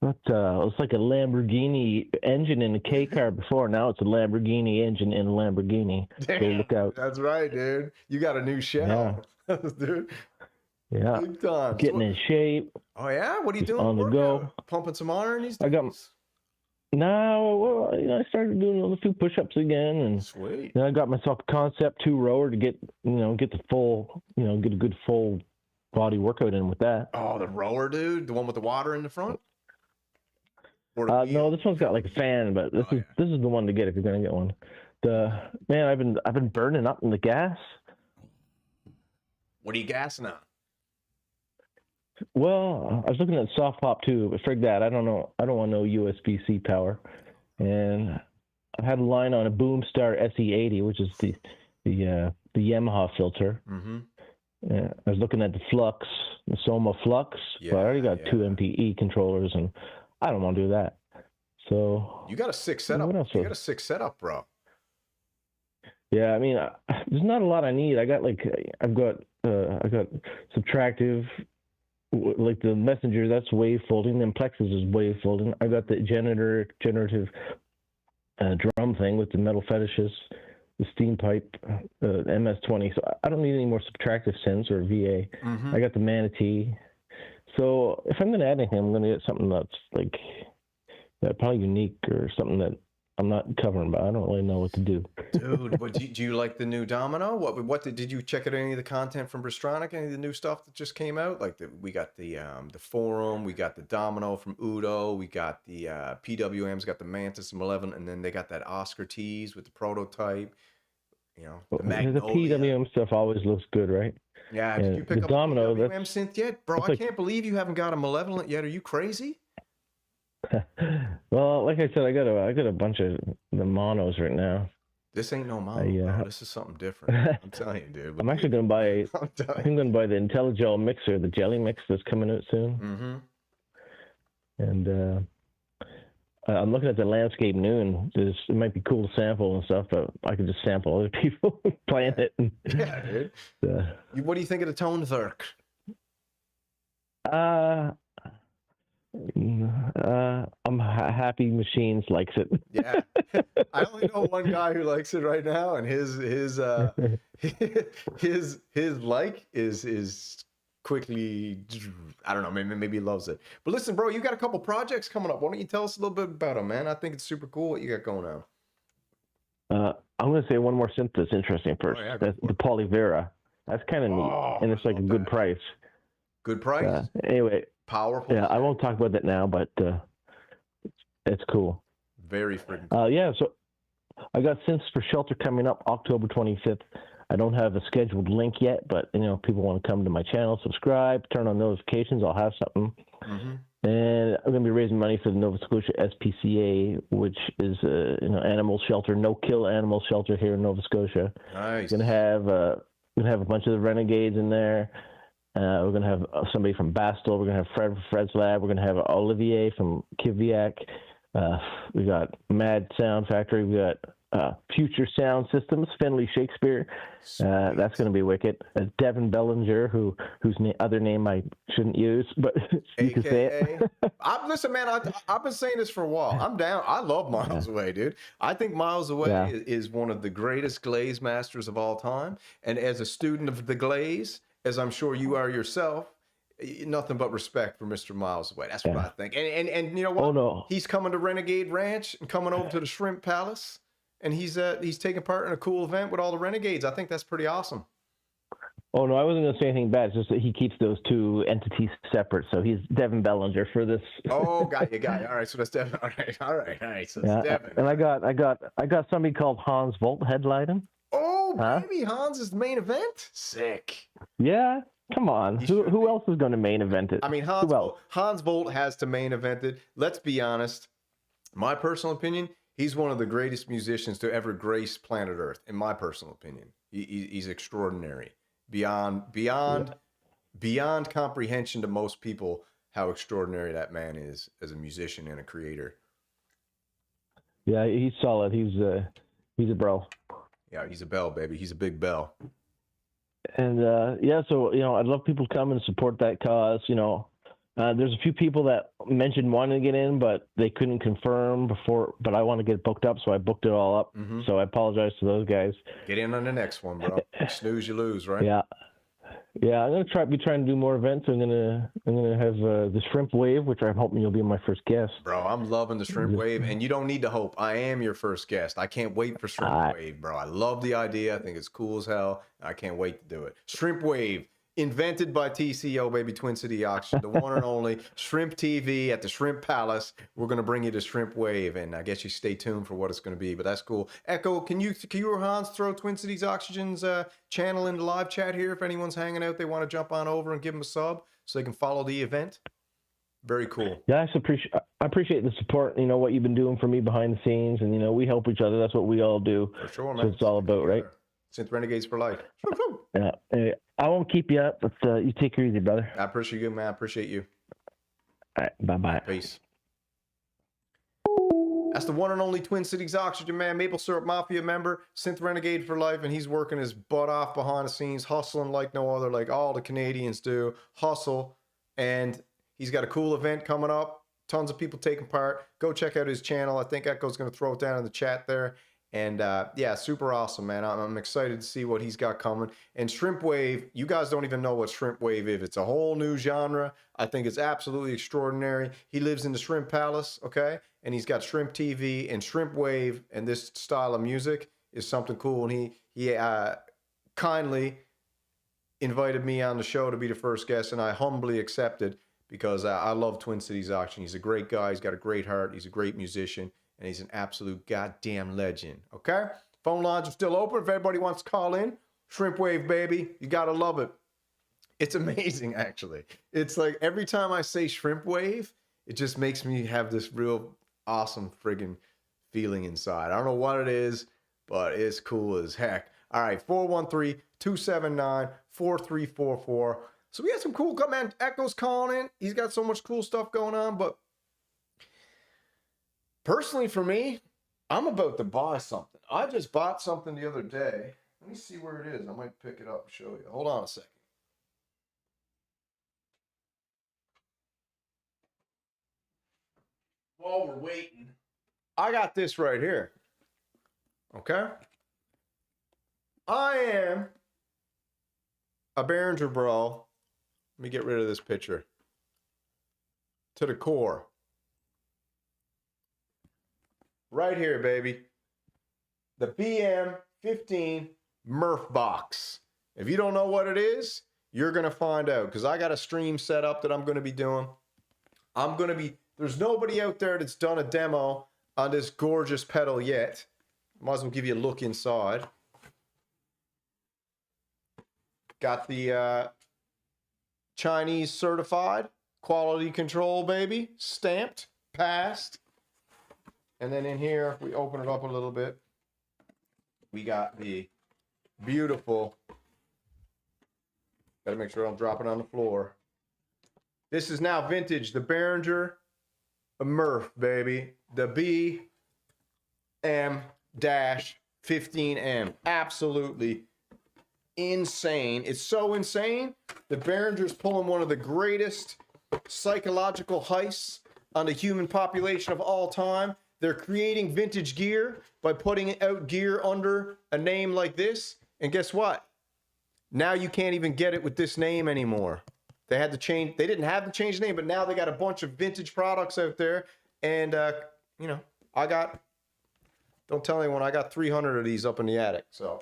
But it's like a Lamborghini engine in a K car before. Now it's a Lamborghini engine in a Lamborghini. Damn, so look out. That's right, dude. You got a new shell, dude. Yeah. Big time. Getting in shape. Oh yeah, what are you doing? On the go. Pumping some iron these days? I got. No, I started doing a few push-ups again, and sweet. Then I got myself a Concept 2 rower to get the full, get a good full body workout in with that. Oh, the rower, dude, the one with the water in the front. No, this one's got like a fan, but this is the one to get if you're gonna get one. I've been burning up in the gas. What are you gassing on? Well, I was looking at soft pop too, but frig that. I don't know. I don't want no USB-C power. And I had a line on a Boomstar SE80, which is the Yamaha filter. Mm-hmm. I was looking at the Flux, the Soma Flux, but I already got 2 MPE controllers, and I don't want to do that. So you got a sick setup. You got a sick setup, bro. Yeah, I mean, there's not a lot I need. I've got subtractive, like the messenger, that's wave folding. Then plexus is wave folding. I got the generative drum thing with the metal fetishes, the steam pipe, MS-20. So I don't need any more subtractive synths or VA. Mm-hmm. I got the Manatee. So if I'm going to add anything, I'm going to get something that's like probably unique or something that I'm not covering, but I don't really know what to do. Dude, do you like the new Domino? What did you check out any of the content from Bristronica? Any of the new stuff that just came out? Like we got the Forum, we got the Domino from Udo, we got the PWM's got the Mantis Malevolent, and then they got that Oscar tease with the prototype. You know, the PWM stuff always looks good, right? Yeah. Did you pick up Domino, a PWM synth yet, bro? I can't believe you haven't got a Malevolent yet. Are you crazy? Well, like I said, I got a bunch of the monos right now. This ain't no mono, bro. This is something different. I'm telling you, dude. I'm actually gonna buy. I'm gonna buy the IntelliGel mixer, the jelly mix that's coming out soon. Mm-hmm. And I'm looking at the Landscape Noon. It might be cool to sample and stuff, but I could just sample other people playing it. Yeah, dude. What do you think of the Tone Thurk? I'm happy Machines likes it. Yeah, I only know one guy who likes it right now, and his like is quickly. I don't know, maybe he loves it. But listen, bro, you got a couple projects coming up. Why don't you tell us a little bit about them, man? I think it's super cool what you got going on. I'm going to say one more synth that's interesting first. That's the Polyvera. That's kind of neat, and it's like a good price. Good price. Anyway. Powerful. Yeah, I won't talk about that now, but it's cool. Very freaking cool. Yeah, so I got Synths for Shelter coming up October 25th. I don't have a scheduled link yet, but people want to come to my channel, subscribe, turn on notifications. I'll have something. Mm-hmm. And I'm going to be raising money for the Nova Scotia SPCA, which is animal shelter, no-kill animal shelter here in Nova Scotia. Nice. Going to have a bunch of the Renegades in there. We're going to have somebody from Bastel. We're going to have Fred from Fred's Lab. We're going to have Olivier from Kiviak. We got Mad Sound Factory. We got Future Sound Systems, Finley Shakespeare. That's going to be wicked. Devin Bellinger, whose other name I shouldn't use, but you can say it. Listen, man, I've been saying this for a while. I'm down. I love Miles Away, dude. I think Miles Away is one of the greatest glaze masters of all time. And as a student of the glaze, as I'm sure you are yourself, nothing but respect for Mr. Miles Away. That's what I think. And you know what? Oh, no. He's coming to Renegade Ranch and coming over to the Shrimp Palace, and he's taking part in a cool event with all the Renegades. I think that's pretty awesome. Oh, no, I wasn't going to say anything bad. It's just that he keeps those two entities separate. So he's Devin Bellinger for this. Oh, got you. All right, so that's Devin. All right. So it's Devin. And I got somebody called Hans Volt headlining. Oh, baby, Hans is the main event? Sick. Yeah, come on. Who else is going to main event it? I mean, Hans Volt has to main event it. Let's be honest. My personal opinion, he's one of the greatest musicians to ever grace planet Earth, in my personal opinion. He's extraordinary. Beyond comprehension to most people how extraordinary that man is as a musician and a creator. Yeah, he's solid. He's a bro. Yeah, he's a bell, baby. He's a big bell. And so I'd love people to come and support that cause. There's a few people that mentioned wanting to get in, but they couldn't confirm before. But I want to get booked up, so I booked it all up. Mm-hmm. So I apologize to those guys. Get in on the next one, bro. Snooze, you lose, right? Yeah, I'm gonna be trying to do more events. I'm gonna have the Shrimp Wave, which I'm hoping you'll be my first guest. Bro, I'm loving the Shrimp Wave, and you don't need to hope. I am your first guest. I can't wait for Shrimp Wave, bro. I love the idea. I think it's cool as hell. I can't wait to do it. Shrimp Wave, invented by TCO, baby, Twin City Auction, the one and only Shrimp TV at the Shrimp Palace. We're gonna bring you to Shrimp Wave, and I guess you stay tuned for what it's gonna be. But that's cool. Echo, can you or Hans throw Twin Cities Oxygen's channel in the live chat here if anyone's hanging out? They want to jump on over and give them a sub so they can follow the event. Very cool. Yeah, I appreciate the support. What you've been doing for me behind the scenes, and we help each other. That's what we all do. For sure, man. That's what it's all about, right? Synth Renegades for life. Yeah. Anyway, I won't keep you up, but you take care easy, brother. I appreciate you, man. I appreciate you. All right. Bye-bye. Peace. That's the one and only Twin Cities Oxygen man, Maple Syrup Mafia member, Synth Renegade for life, and he's working his butt off behind the scenes, hustling like no other, like all the Canadians do. Hustle. And he's got a cool event coming up. Tons of people taking part. Go check out his channel. I think Echo's going to throw it down in the chat there. And yeah, super awesome, man. I'm excited to see what he's got coming. And Shrimp Wave, you guys don't even know what Shrimp Wave is. It's a whole new genre. I think it's absolutely extraordinary. He lives in the Shrimp Palace, okay? And he's got Shrimp TV and Shrimp Wave, and this style of music is something cool. And he kindly invited me on the show to be the first guest, and I humbly accepted because I love Twin Cities Oxygen. He's a great guy. He's got a great heart. He's a great musician. And he's an absolute goddamn legend, okay? Phone lines are still open if everybody wants to call in. Shrimp Wave, baby. You gotta love it. It's amazing, actually. It's like every time I say Shrimp Wave, it just makes me have this real awesome friggin' feeling inside. I don't know what it is, but it's cool as heck. All right, 413-279-4344. So we had some cool, man, Echo's calling in. He's got so much cool stuff going on, but personally, for me, I'm about to buy something. I just bought something the other day. Let me see where it is. I might pick it up and show you. Hold on a second. While we're waiting, I got this right here. Okay? I am a Behringer bro. Let me get rid of this picture. To the core. Right here, baby. The BM15 Murf box. If you don't know what it is, you're going to find out because I got a stream set up that I'm going to be doing. There's nobody out there that's done a demo on this gorgeous pedal yet. Might as well give you a look inside. Got the Chinese certified quality control, baby. Stamped, passed. And then in here, if we open it up a little bit, we got the beautiful, gotta make sure I don't drop it on the floor. This is now vintage, the Behringer Murf, baby. The BM-15M. Absolutely insane. It's so insane. The Behringer's pulling one of the greatest psychological heists on the human population of all time. They're creating vintage gear by putting out gear under a name like this. And guess what? Now you can't even get it with this name anymore. They had to change. They didn't have to change the name, but now they got a bunch of vintage products out there. And, you know, don't tell anyone, I got 300 of these up in the attic. So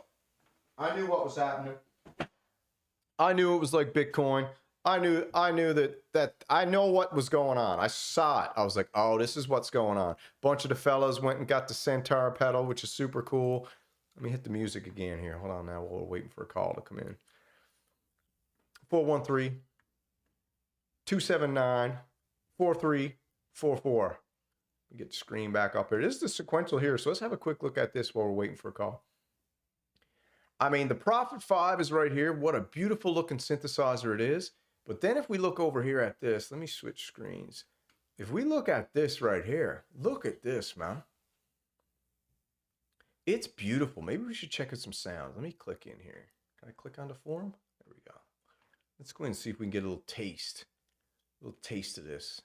I knew what was happening. I knew it was like Bitcoin. I knew that I know what was going on. I saw it. I was like, oh, this is what's going on. Bunch of the fellas went and got the Centaur pedal, which is super cool. Let me hit the music again here. Hold on now. We're waiting for a call to come in. 413-279-4344. Let me get the screen back up here. This is the sequential here. So let's have a quick look at this while we're waiting for a call. I mean, the Prophet 5 is right here. What a beautiful looking synthesizer it is. But then if we look over here at this, let me switch screens. If we look at this right here, look at this, man. It's beautiful. Maybe we should check out some sounds. Let me click in here. Can I click on the form? There we go. Let's go and see if we can get a little taste of this.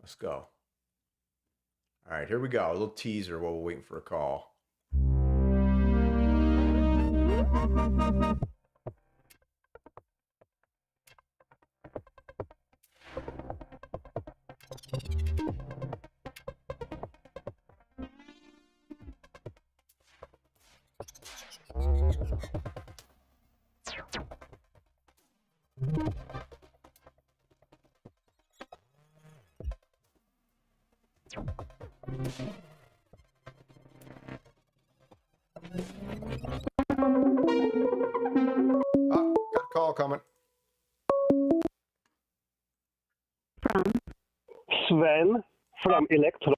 Let's go. All right, here we go. A little teaser while we're waiting for a call. Oh, got a call coming. From Sven from Electron.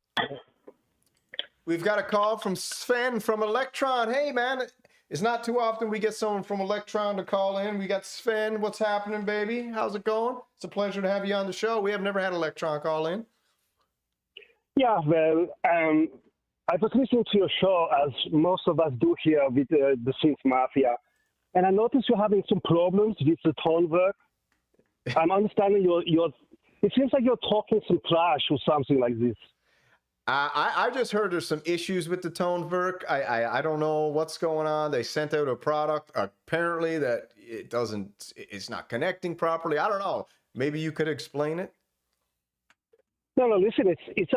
We've got a call from Sven from Electron. Hey, man, it's not too often we get someone from Electron to call in. We got Sven. What's happening, baby? How's it going? It's a pleasure to have you on the show. We have never had Electron call in. Yeah, well, I was listening to your show, as most of us do here with the Synth Mafia, and I noticed you're having some problems with the tone work. I'm understanding it seems like you're talking some trash or something like this. I just heard there's some issues with the tone work. I don't know what's going on. They sent out a product apparently that it's not connecting properly. I don't know. Maybe you could explain it. No, listen, it's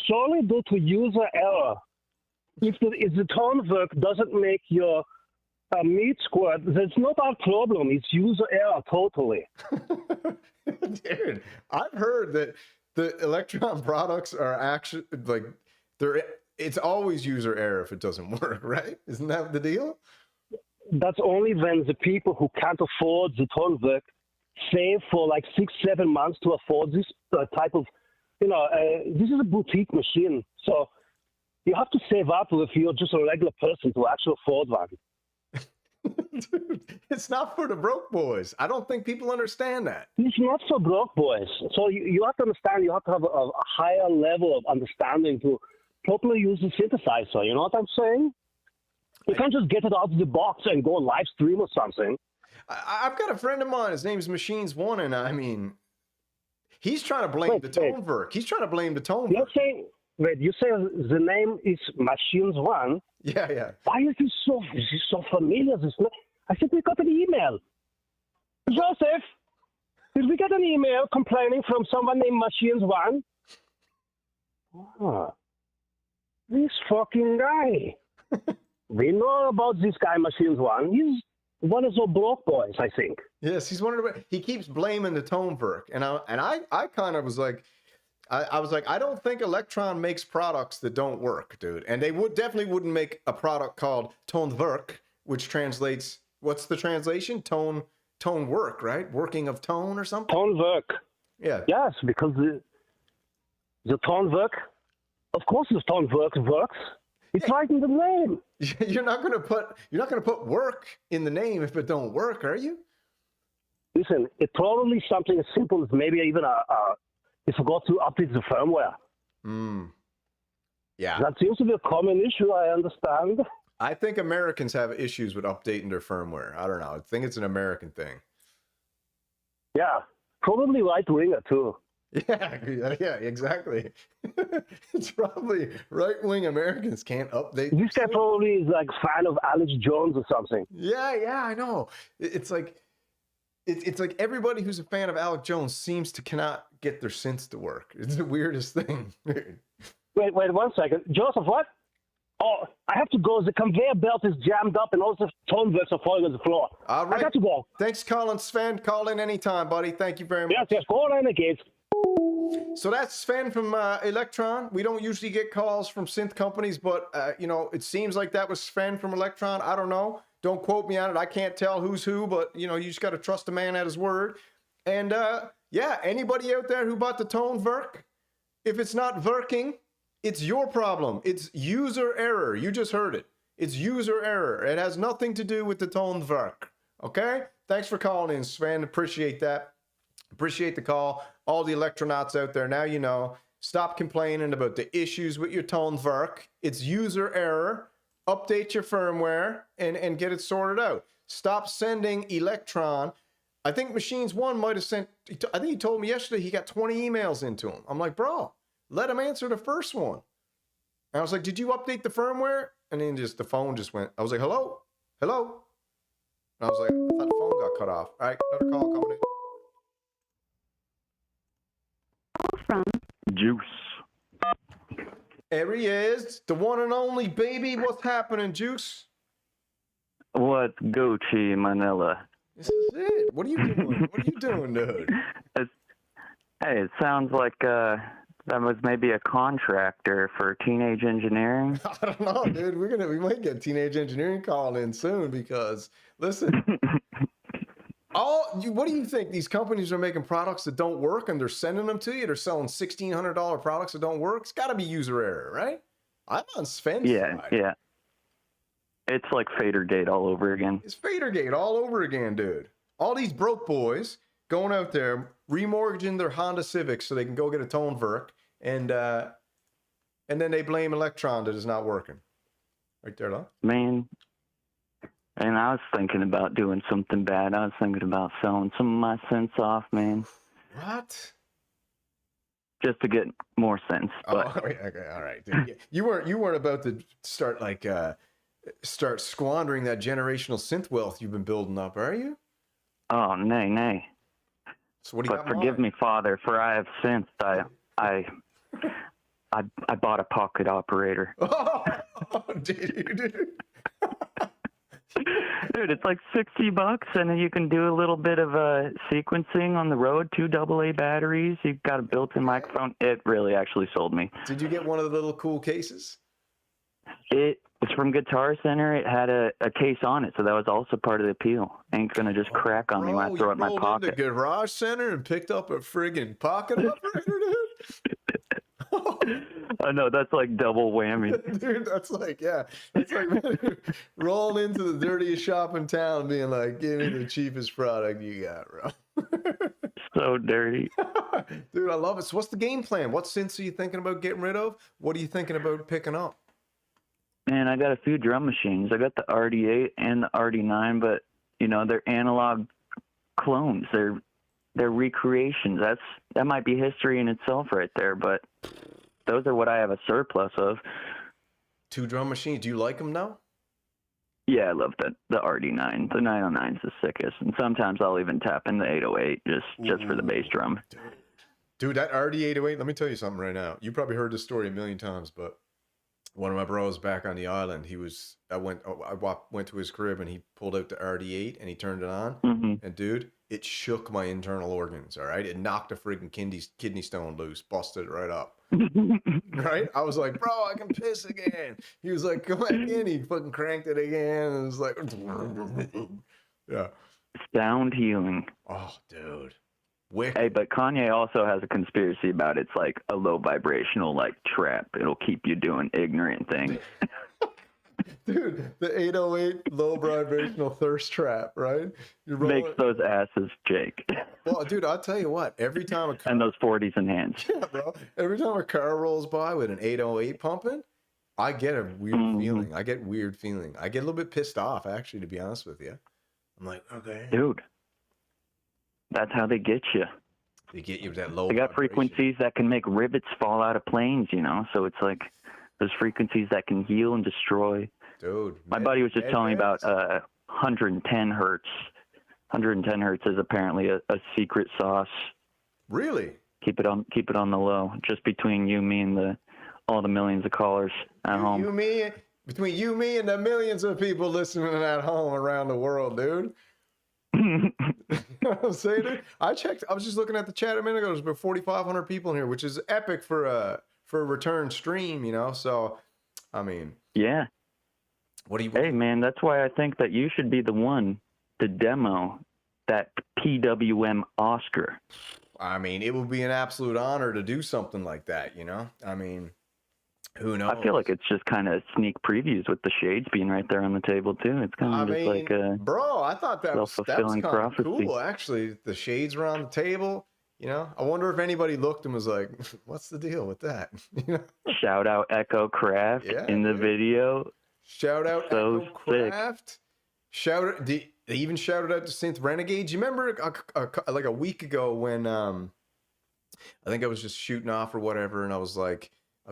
solely due to user error. If the tone work doesn't make your meat squirt, that's not our problem. It's user error totally. Dude, I've heard that the Electron products are actually like it's always user error if it doesn't work, right? Isn't that the deal? That's only when the people who can't afford the tone work save for like 6-7 months to afford this type of, this is a boutique machine. So you have to save up if you're just a regular person to actually afford one. Dude, it's not for the broke boys. I don't think people understand that. It's not for broke boys. So you have to understand, you have to have a higher level of understanding to properly use the synthesizer. You know what I'm saying? You can't just get it out of the box and go live stream or something. I've got a friend of mine, his name's Machines One, and I mean, he's trying to blame the tone work. He's trying to blame the tone work. You say the name is Machines One. Yeah. Why is this so familiar? I think we got an email. Joseph, did we get an email complaining from someone named Machines One? Oh, this fucking guy. We know about this guy, Machines One. He's one of those broke boys, I think. Yes, he's one of the. He keeps blaming the tone work, and I kind of was like, I was like, I don't think Electron makes products that don't work, dude. And they definitely wouldn't make a product called tone work, which translates. What's the translation? Tone work, right? Working of tone or something. Tone work. Yeah. Yes, because the tone work. Of course, the tone work works. It's right in the name. You're not gonna put work in the name if it don't work, are you? Listen, it's probably something as simple as maybe even you forgot to update the firmware. Yeah. That seems to be a common issue, I understand. I think Americans have issues with updating their firmware. I don't know. I think it's an American thing. Yeah, probably right-winger too. Yeah, exactly. It's probably right-wing Americans can't update. This guy probably is like fan of Alex Jones or something. Yeah, I know. It's like everybody who's a fan of Alex Jones seems to cannot get their synths to work. It's the weirdest thing. Wait 1 second. Joseph, what? Oh, I have to go. The conveyor belt is jammed up and all the tone works are falling on the floor. All right. I got to go. Thanks, Colin. Sven, call in anytime, buddy. Thank you very much. Yes, go on again. So that's Sven from Electron. We don't usually get calls from synth companies, but it seems like that was Sven from Electron. I don't know. Don't quote me on it. I can't tell who's who, but you just got to trust a man at his word. And anybody out there who bought the tone work, if it's not working, it's your problem. It's user error. You just heard it. It's user error. It has nothing to do with the tone work. Okay? Thanks for calling in, Sven. Appreciate that. Appreciate the call. All the electronauts out there, now you know. Stop complaining about the issues with your tone work. It's user error. Update your firmware and get it sorted out. Stop sending Electron. I think Machines One might have sent, I think he told me yesterday he got 20 emails into him. I'm like, bro, let him answer the first one. And I was like, did you update the firmware? And then the phone just went, I was like, hello? And I was like, I thought the phone got cut off. All right, another call coming in. From Juice. There he is, the one and only baby. What's happening, Juice? What Gucci Manila? This is it. What are you doing? Dude? Hey, it sounds like that was maybe a contractor for teenage engineering. I don't know, dude. We might get teenage engineering calling in soon because listen. What do you think? These companies are making products that don't work and they're sending them to you. They're selling $1,600 products that don't work. It's got to be user error, right? I'm on Sven's side. Yeah. It's like Fadergate all over again. It's Fadergate all over again, dude. All these broke boys going out there remortgaging their Honda Civics so they can go get a tone work, and and then they blame Electron that it's not working. Right there, though. Man, and I was thinking about doing something bad. I was thinking about selling some of my synths off, man. What? Just to get more synths. But Oh, okay, all right. Dude. You weren't about to start start squandering that generational synth wealth you've been building up, are you? oh, nay. So what do you But got? forgive me, Father, for I have synths. I bought a pocket operator. Oh, dude. Dude, it's like $60, and then you can do a little bit of sequencing on the road. 2 AA batteries. You've got a built-in microphone. It really actually sold me. Did you get one of the little cool cases? It was from Guitar Center. It had a case on it, so that was also part of the appeal. Ain't gonna just crack on me when I throw it in my pocket. You rolled into Garage Center and picked up a friggin' pocket operator, dude? I know, that's like double whammy. Dude, that's like rolling into the dirtiest shop in town being like, give me the cheapest product you got, bro. So dirty. Dude, I love it. So what's the game plan? What synths are you thinking about getting rid of? What are you thinking about picking up? Man, I got a few drum machines. I got the RD8 and the RD9, but, you know, they're analog clones. They're recreations. That might be history in itself right there, but those are what I have a surplus of. 2 drum machines. Do you like them now? Yeah, I love the RD9. The 909's the sickest, and sometimes I'll even tap in the 808 just for the bass drum. Dude, that RD808, let me tell you something right now. You probably heard this story a million times, but one of my bros back on the island, I went to his crib and he pulled out the RD8 and he turned it on. Mm-hmm. And dude, it shook my internal organs, all right? It knocked a freaking kidney stone loose, busted it right up. Right? I was like, bro, I can piss again. He was like, go back in. He fucking cranked it again. And it was like, yeah. Sound healing. Oh, dude. Wicked. Hey, but Kanye also has a conspiracy about it's like a low vibrational like trap. It'll keep you doing ignorant things. Dude, the 808 low vibrational thirst trap, right? Makes those asses shake. Well, dude, I'll tell you what. Every time a car, and those 40s in hands. Yeah, bro. Every time a car rolls by with an 808 pumping, I get a weird feeling. I get weird feeling. I get a little bit pissed off, actually, to be honest with you. I'm like, okay, dude. That's how they get you. They get you with that low. They got frequencies that can make rivets fall out of planes, you know. So it's like those frequencies that can heal and destroy. Dude, my buddy was just telling me about 110 hertz. 110 hertz is apparently a secret sauce. Really? Keep it on the low, just between you, me, and all the millions of callers at home. Between you, me, and the millions of people listening at home around the world, dude. You know what I'm saying, dude? I checked. I was just looking at the chat a minute ago. There's about 4,500 people in here, which is epic for a return stream. You know, so I mean, yeah. What do you? Hey, man, that's why I think that you should be the one to demo that PWM Oscar. I mean, it would be an absolute honor to do something like that. You know, I mean, who knows? I feel like it's just kind of sneak previews with the shades being right there on the table too. It's kind of just like a bro. I thought that was kind of cool. Actually, the shades were on the table. You know, I wonder if anybody looked and was like, "What's the deal with that?" You know? Shout out Echo Craft in the video. Shout out Echo Craft. They even shouted out to Synth Renegades. You remember like a week ago when I think I was just shooting off or whatever, and I was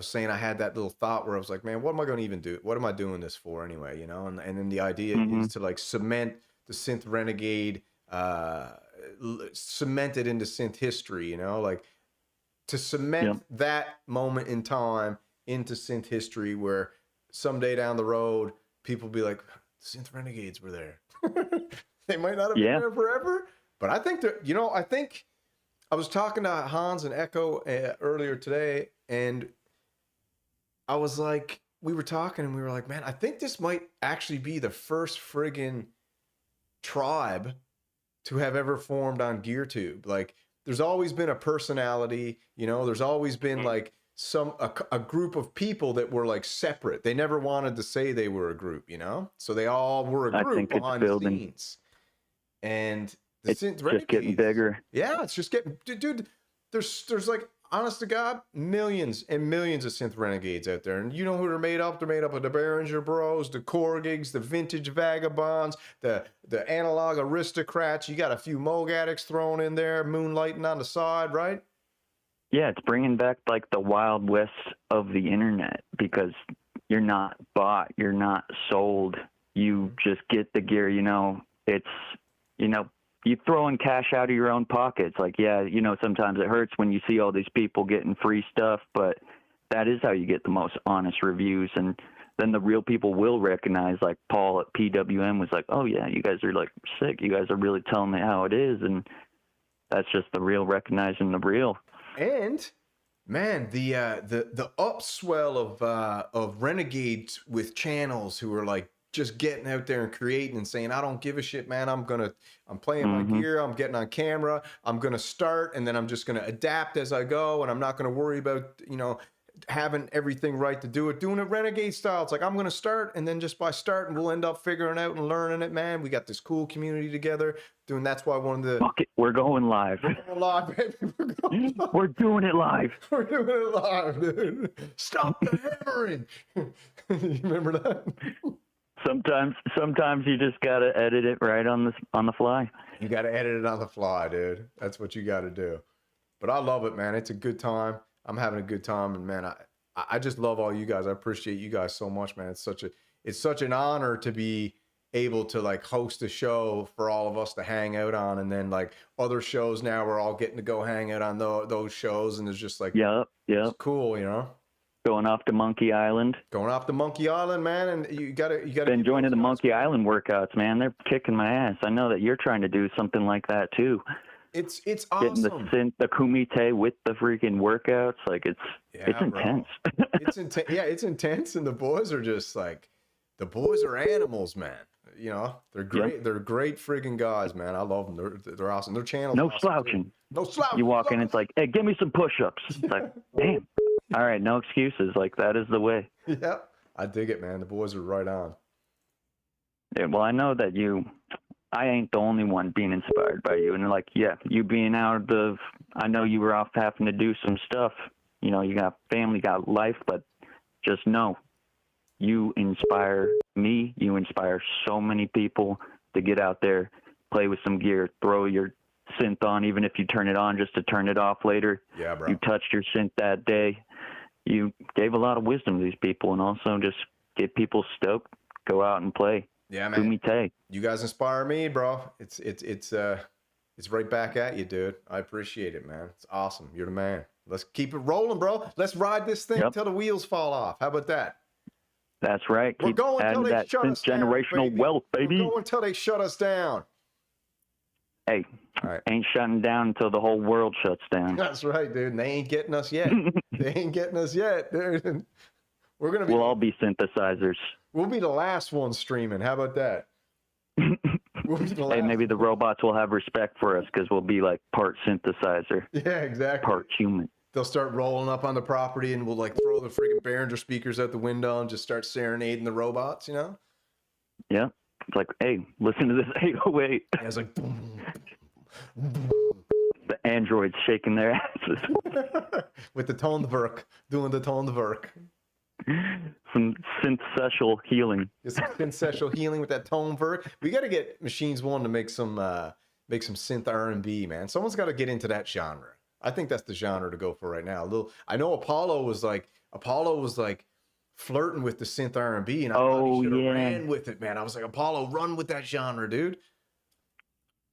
saying I had that little thought where I was like, man, what am I going to even do? What am I doing this for anyway? You know, and then the idea is to like cement the Synth Renegade, cement it into synth history. You know, like to cement that moment in time into synth history, where someday down the road people be like, Synth Renegades were there. They might not have been there forever, but I think that, you know, I was talking to Hans and Echo earlier today, and I was like, we were talking and we were like, man, I think this might actually be the first friggin' tribe to have ever formed on GearTube. Like, there's always been a personality, you know, there's always been like a group of people that were like separate. They never wanted to say they were a group, you know? So they all were a group behind the scenes. And it's just getting bigger. Yeah, it's just getting, dude, there's like, honest to God, millions and millions of synth renegades out there. And you know who they're made up? They're made up of the Behringer bros, the Korgigs, the vintage vagabonds, the analog aristocrats. You got a few Moog addicts thrown in there, moonlighting on the side, right? Yeah, it's bringing back like the Wild West of the internet, because you're not bought, you're not sold. You just get the gear, it's, you throw in cash out of your own pockets. Like, yeah, sometimes it hurts when you see all these people getting free stuff, but that is how you get the most honest reviews. And then the real people will recognize, like Paul at PWM was like, oh yeah, you guys are like sick. You guys are really telling me how it is. And that's just the real recognizing the real. And man, the upswell of renegades with channels who are like just getting out there and creating and saying, I don't give a shit, man. I'm playing my gear. I'm getting on camera. I'm going to start, and then I'm just going to adapt as I go. And I'm not going to worry about, having everything right to do it, doing it renegade style. It's like, I'm going to start, and then just by starting, we'll end up figuring out and learning it, man. We got this cool community together doing. That's why one of the Fuck it, we're going live. We're going live, baby. We're doing it live. We're doing it live, dude. Stop the hammering. You remember that? Sometimes you just gotta edit it right on the fly. You gotta edit it on the fly, dude. That's what you gotta do. But I love it, man. It's a good time. I'm having a good time, and man, I just love all you guys. I appreciate you guys so much, man. It's such an honor to be able to like host a show for all of us to hang out on, and then like other shows now we're all getting to go hang out on those shows, and it's just like it's cool, Going off to Monkey Island. Going off to Monkey Island, man, and you gotta been joining the Monkey Island workouts, man. They're kicking my ass. I know that you're trying to do something like that too. It's awesome. Getting the kumite with the freaking workouts, like it's intense. It's intense. Yeah, it's intense, and the boys are just like, the boys are animals, man. They're great. Yep. They're great friggin' guys, man. I love them. They're awesome. Their channel. No slouching. No slouching. You walk in, it's like, hey, give me some push-ups. It's like, damn. All right, no excuses. Like, that is the way. Yeah, I dig it, man. The boys are right on. Yeah, well, I know that I ain't the only one being inspired by you. And like, yeah, you being I know you were off having to do some stuff. You got family, got life, but just know you inspire me. You inspire so many people to get out there, play with some gear, throw your synth on, even if you turn it on just to turn it off later. Yeah, bro. You touched your synth that day. You gave a lot of wisdom to these people, and also just get people stoked, go out and play. Yeah, man. Kumite. You guys inspire me, bro. It's right back at you, dude. I appreciate it, man. It's awesome. You're the man. Let's keep it rolling, bro. Let's ride this thing until the wheels fall off. How about that? That's right. We're Keep going adding until they that shut us down, generational baby. wealth, baby. We're going until they shut us down. Hey, all right. Ain't shutting down until the whole world shuts down. That's right, dude. And they ain't getting us yet. They ain't getting us yet, dude. We'll all be synthesizers. We'll be the last one streaming. How about that? We'll be the last. Hey, maybe the robots will have respect for us because we'll be like part synthesizer. Yeah, exactly. Part human. They'll start rolling up on the property, and we'll like throw the freaking Behringer speakers out the window and just start serenading the robots, Yeah. It's like, hey, listen to this 808. Yeah, it's like boom, boom. The androids shaking their asses. With the Tonverk, doing the Tonverk. Some synthesal healing. Some synthesal healing with that Tonverk. We got to get Machines One to make some synth R&B, man. Someone's got to get into that genre. I think that's the genre to go for right now. I know Apollo was like flirting with the synth R&B, and I thought he should have ran with it, man. I was like, Apollo, run with that genre, dude.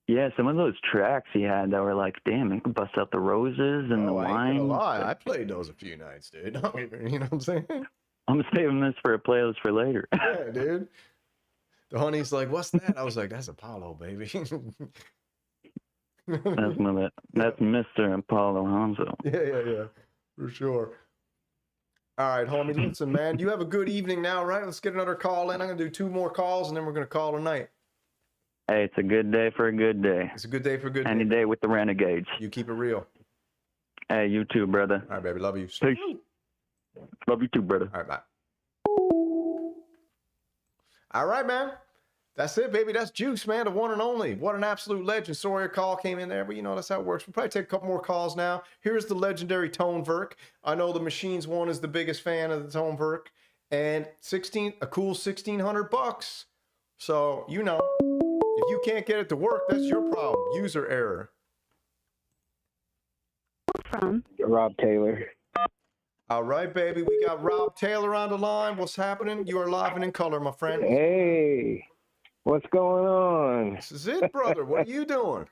Yeah, some of those tracks he had that were like, damn, you can bust out the roses and the wine. I ain't gonna lie, I played those a few nights, dude. You know what I'm saying? I'm saving this for a playlist for later. Yeah, dude. The honey's like, what's that? I was like, that's Apollo, baby. That's Mr. Apollo Hanzo. Yeah, for sure. All right, homie, listen, man. You have a good evening now, right? Let's get another call in. I'm going to do 2 more calls, and then we're going to call tonight. Hey, it's a good day for a good day. It's a good day for a good day. Any day with the Renegades. You keep it real. Hey, you too, brother. All right, baby. Love you. Peace. Love you too, brother. All right, bye. All right, man. That's it, baby. That's Juice, man, the one and only. What an absolute legend. Sorry a call came in there, but you know, that's how it works. We'll probably take a couple more calls now. Here's the legendary Tone Verk. I know the Machines one is the biggest fan of the Tone Verk. And a cool 1,600 bucks. So, you know, if you can't get it to work, that's your problem. User error. From Rob Taylor. All right, baby. We got Rob Taylor on the line. What's happening? You are live and in color, my friend. Hey, what's going on? This is it, brother. What are you doing?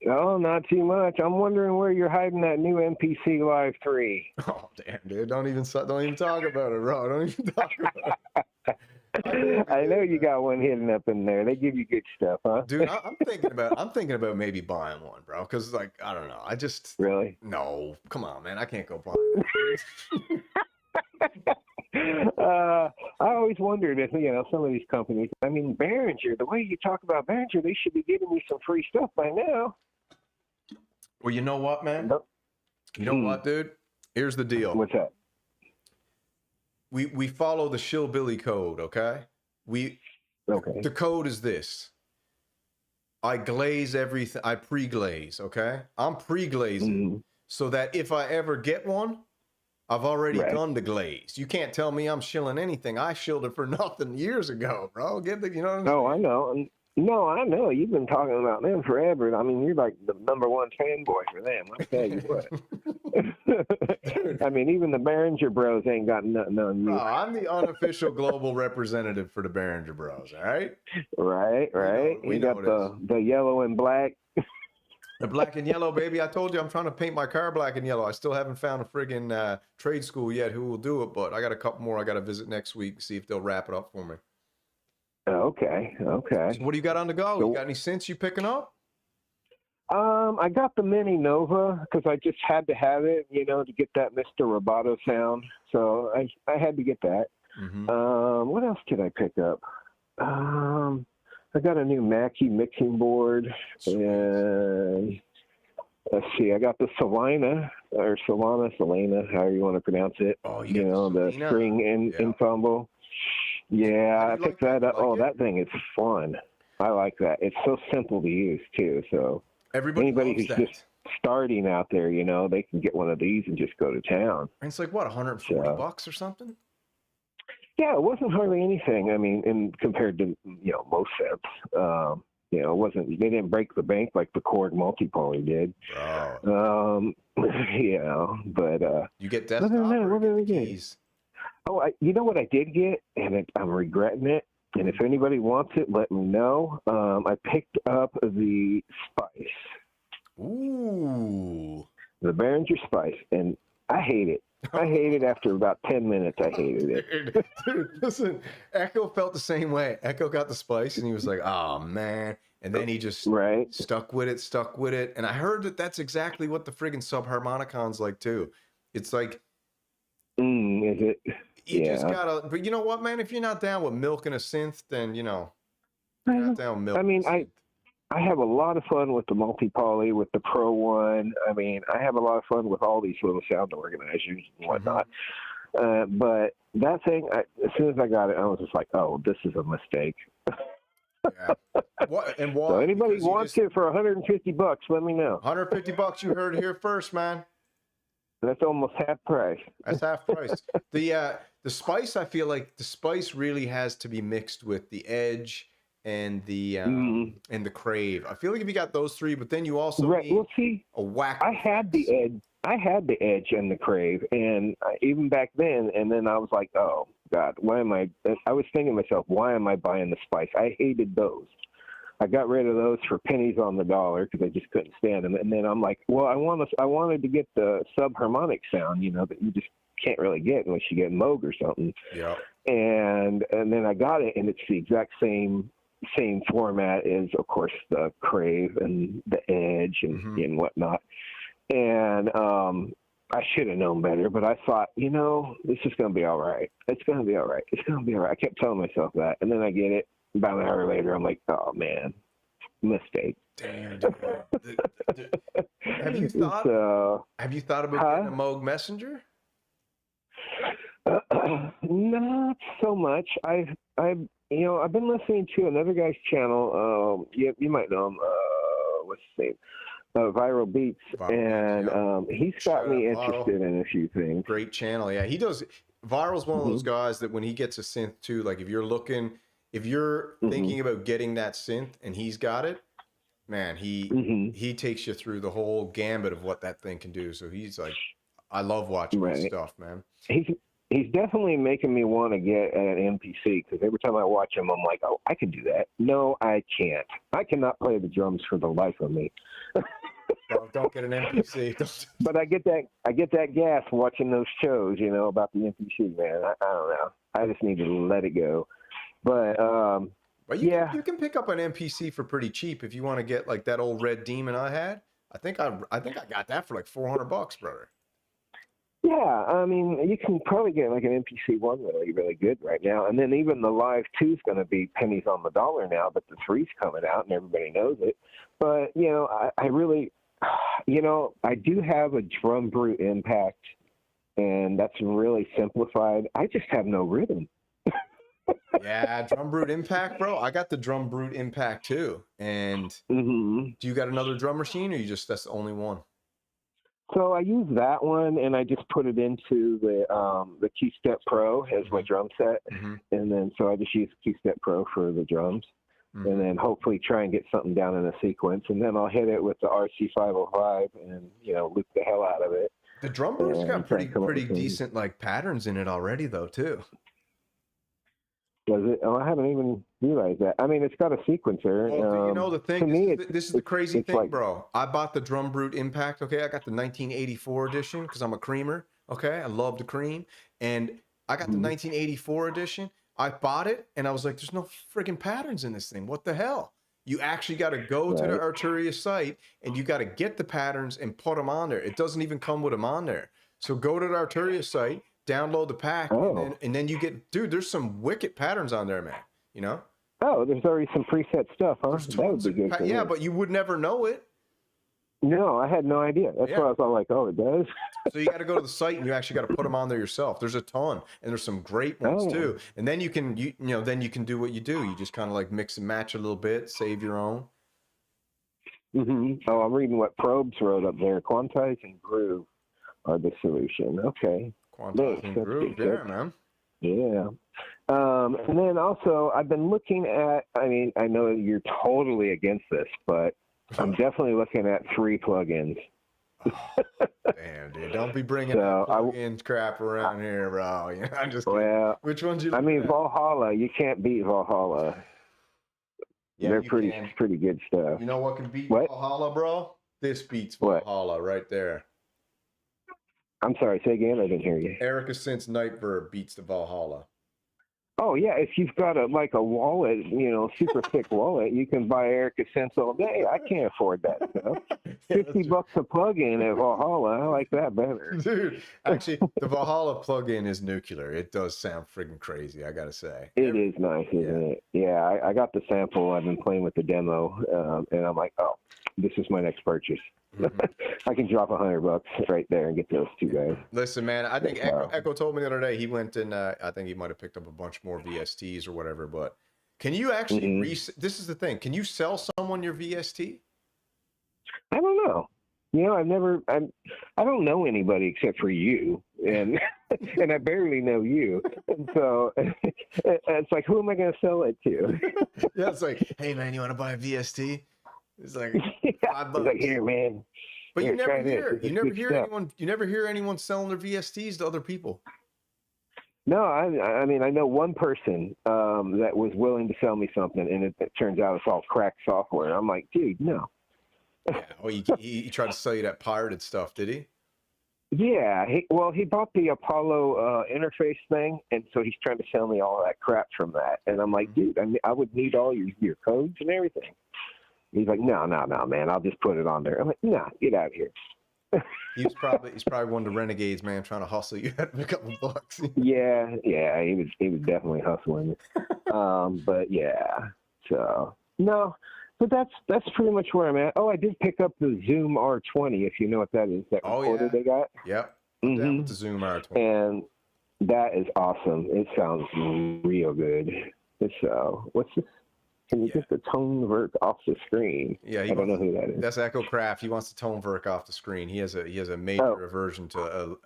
Oh, not too much. I'm wondering where you're hiding that new MPC Live 3. Oh, damn, dude. Don't even talk about it, bro. Don't even talk about it. I know you got one hidden up in there. They give you good stuff, huh? Dude, I'm thinking about maybe buying one, bro. Because, like, I don't know. I just Really? no. Come on, man. I can't go buying that. I always wondered if, you know, some of these companies, I mean, Behringer, the way you talk about Behringer, they should be giving me some free stuff by now. Well, you know what, man? Nope. You know what, dude? Here's the deal. What's that? We follow the Shillbilly code, okay? Okay. The code is this. I glaze everything. I pre-glaze, okay? I'm pre-glazing so that if I ever get one, I've already done the glaze. You can't tell me I'm shilling anything. I shilled it for nothing years ago, bro. You know what I'm saying? Oh, I know. No, I know. You've been talking about them forever. I mean, you're like the #1 fanboy for them. I'll tell you what. I mean, even the Behringer Bros ain't got nothing on you. Bro, I'm the unofficial global representative for the Behringer Bros, all right? Right. We You know got the yellow and black. The black and yellow, baby. I told you I'm trying to paint my car black and yellow. I still haven't found a friggin' trade school yet who will do it, but I got a couple more I got to visit next week, see if they'll wrap it up for me. Okay. So what do you got on the go? So, you got any synths you picking up? I got the Mini Nova because I just had to have it, you know, to get that Mr. Roboto sound. So I had to get that. Mm-hmm. What else did I pick up? I got a new Mackie mixing board. And let's see, I got the Selena, however you want to pronounce it. Oh, you know, the string ensemble. Yeah, I picked that up. That thing is fun. I like that. It's so simple to use too. So anybody who's just starting out there, you know, they can get one of these and just go to town. And it's like what, $140 or something? Yeah, it wasn't hardly anything. I mean, compared to, you know, most sets. You know, they didn't break the bank like the Korg multi-poly did. Oh. You know, but you get desktop or you get the keys? Oh, you know what I did get, and I'm regretting it. And if anybody wants it, let me know. I picked up the Spice. Ooh. The Behringer Spice, and I hate it. I hated it after about 10 minutes. I hated it. Dude, listen, Echo felt the same way. Echo got the Spice, and he was like, oh, man. And then he just stuck with it. And I heard that that's exactly what the friggin' subharmonicon's like, too. It's like... Is it? You just gotta... But you know what, man? If you're not down with milking a synth, then, you know... You're not down with milking I mean, a synth. I have a lot of fun with the multi-poly, with the Pro One. I mean, I have a lot of fun with all these little sound organizers and whatnot. But that thing, as soon as I got it, I was just like, oh, this is a mistake. Yeah. What, and why? So anybody wants it for $150, let me know. $150, you heard it here first, man. That's almost half price. That's half price. The Spice, I feel like the Spice really has to be mixed with the Edge and the and the Crave. I feel like if you got those three, but then you also need a whack. I had the Edge and the Crave, and even back then, and then I was like, oh God, why am I was thinking to myself, why am I buying the Spice? I hated those. I got rid of those for pennies on the dollar because I just couldn't stand them. And then I'm like, well, I wanted to get the subharmonic sound, you know, that you just can't really get unless you get Moog or something. Yeah. And then I got it, and it's the exact same format as, of course, the Crave and the Edge and whatnot. And I should have known better, but I thought, you know, this is going to be all right. It's going to be all right. It's going to be all right. I kept telling myself that. And then I get it. About an hour later, I'm like, oh, man, mistake. Damn. Have you thought about getting a Moog Messenger? Not so much. I I've been listening to another guy's channel. You might know him. What's his name? Viral Beats, and he's got me interested in a few things. Great channel, yeah. He does. Viral's one of those guys that when he gets a synth too, like if you're thinking about getting that synth and he's got it, man, he takes you through the whole gambit of what that thing can do. So he's like, I love watching his stuff, man. He's definitely making me want to get an MPC because every time I watch him, I'm like, oh, I can do that. No, I can't. I cannot play the drums for the life of me. Don't get an MPC. But I get that gas watching those shows, about the MPC, man. I don't know. I just need to let it go. But you can pick up an MPC for pretty cheap if you want to get like that old Red Demon I had. I think I got that for like $400, brother. Yeah, I mean, you can probably get like an MPC 1 really, really good right now. And then even the Live 2 is going to be pennies on the dollar now, but the 3's coming out and everybody knows it. But, I really, I do have a Drum Brute Impact, and that's really simplified. I just have no rhythm. Yeah, Drum Brute Impact, bro. I got the Drum Brute Impact too. And do you got another drum machine, or that's the only one? So I use that one, and I just put it into the Keystep Pro as my drum set, and then so I just use Keystep Pro for the drums, and then hopefully try and get something down in a sequence, and then I'll hit it with the RC505 and loop the hell out of it. The Drum Brute's got pretty decent like patterns in it already, though, too. Does it? Oh, I haven't even realized that. I mean, it's got a sequencer. Well, the thing, this is the crazy thing, bro. I bought the Drum Brute Impact, okay? I got the 1984 edition because I'm a creamer, okay? I love the cream. And I got the 1984 edition. I bought it, and I was like, there's no freaking patterns in this thing. What the hell? You actually got to go to the Arturia site, and you got to get the patterns and put them on there. It doesn't even come with them on there. So go to the Arturia site, download the pack, and then you get, dude, there's some wicked patterns on there, man. Oh, there's already some preset stuff, huh? That would be good. Yeah, but you would never know it. No, I had no idea. That's why I was all like, oh, it does. So you got to go to the site, and you actually got to put them on there yourself. There's a ton, and there's some great ones too. And then you can, then you can do what you do. You just kind of like mix and match a little bit, save your own. Oh, I'm reading what Probes wrote up there. Quantize and Groove are the solution. Okay. Quantize and Groove, yeah, man. Yeah. And then also, I've been looking at, I know you're totally against this, but I'm definitely looking at 3 plugins. Damn, dude. Don't be bringing up plugins crap around here, bro. I'm just kidding. Well, which ones you Valhalla, you can't beat Valhalla. Yeah, they're pretty good stuff. You know what can beat Valhalla, bro? This beats Valhalla right there. I'm sorry, say again, I didn't hear you. Erica Synth's Nightbird beats the Valhalla. Oh yeah, if you've got a wallet, super thick wallet, you can buy Erica Synth all day. I can't afford that stuff. $50 a plug-in at Valhalla. I like that better. Dude, actually, the Valhalla plug-in is nuclear. It does sound friggin' crazy, I gotta say. It is nice, isn't it? Yeah, I got the sample. I've been playing with the demo, and I'm like, oh, this is my next purchase. I can drop $100 right there and get those 2 guys. Listen, man, I think Echo told me the other day he went and I think he might have picked up a bunch more VSTs or whatever. But can you actually this is the thing? Can you sell someone your VST? I don't know. I don't know anybody except for you, and and I barely know you. And so it's like, who am I going to sell it to? Yeah, it's like, hey man, you want to buy a VST? It's like $5. It's like, here, man. But you never hear anyone selling their VSTs to other people. No, I mean, I know one person that was willing to sell me something, and it turns out it's all cracked software. I'm like, dude, no. Yeah. Oh, he tried to sell you that pirated stuff, did he? Yeah. He bought the Apollo interface thing, and so he's trying to sell me all that crap from that. And I'm like, dude, I would need all your codes and everything. He's like, no, man, I'll just put it on there. I'm like, nah, get out of here. he's probably one of the renegades, man, trying to hustle you at a couple bucks. Yeah, he was definitely hustling. But yeah, so no, but that's pretty much where I'm at. Oh, I did pick up the Zoom R20, if you know what that is. That recorder they got. Yep. Down with the Zoom R20. And that is awesome. It sounds real good. So what's this? Can you get the tone work off the screen? Yeah, I don't know who that is. That's Echo Craft. He wants the tone work off the screen. He has a major aversion to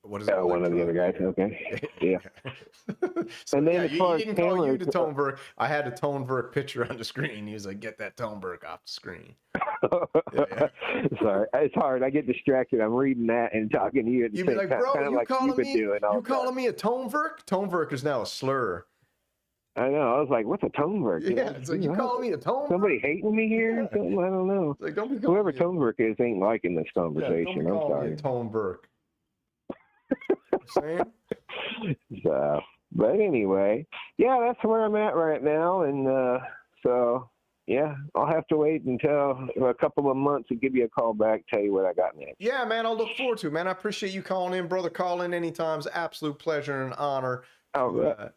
what is it? Oh, one of the other guys. Okay. Yeah. So, and then he didn't call you cameras, the tone work. I had a tone work picture on the screen. He was like, "Get that tone work off the screen." Sorry, it's hard. I get distracted. I'm reading that and talking to you at the You'd same be like, time. "Bro, Kind of you like calling you've been me? doing all You calling that. me a tone work? Tone work is now a slur." I know. I was like, "What's a tone work?" Yeah, it's like you calling me a tone work? Somebody hating me here? Yeah. I don't know. It's like, don't be Whoever tone work is ain't liking this conversation. don't be I'm calling me sorry. a tone work. Saying? So, but anyway, yeah, that's where I'm at right now, and so yeah, I'll have to wait until a couple of months to give you a call back, tell you what I got next. Yeah, man, I'll look forward to it, man. I appreciate you calling in, brother. Call in anytime. It's an absolute pleasure and honor All right.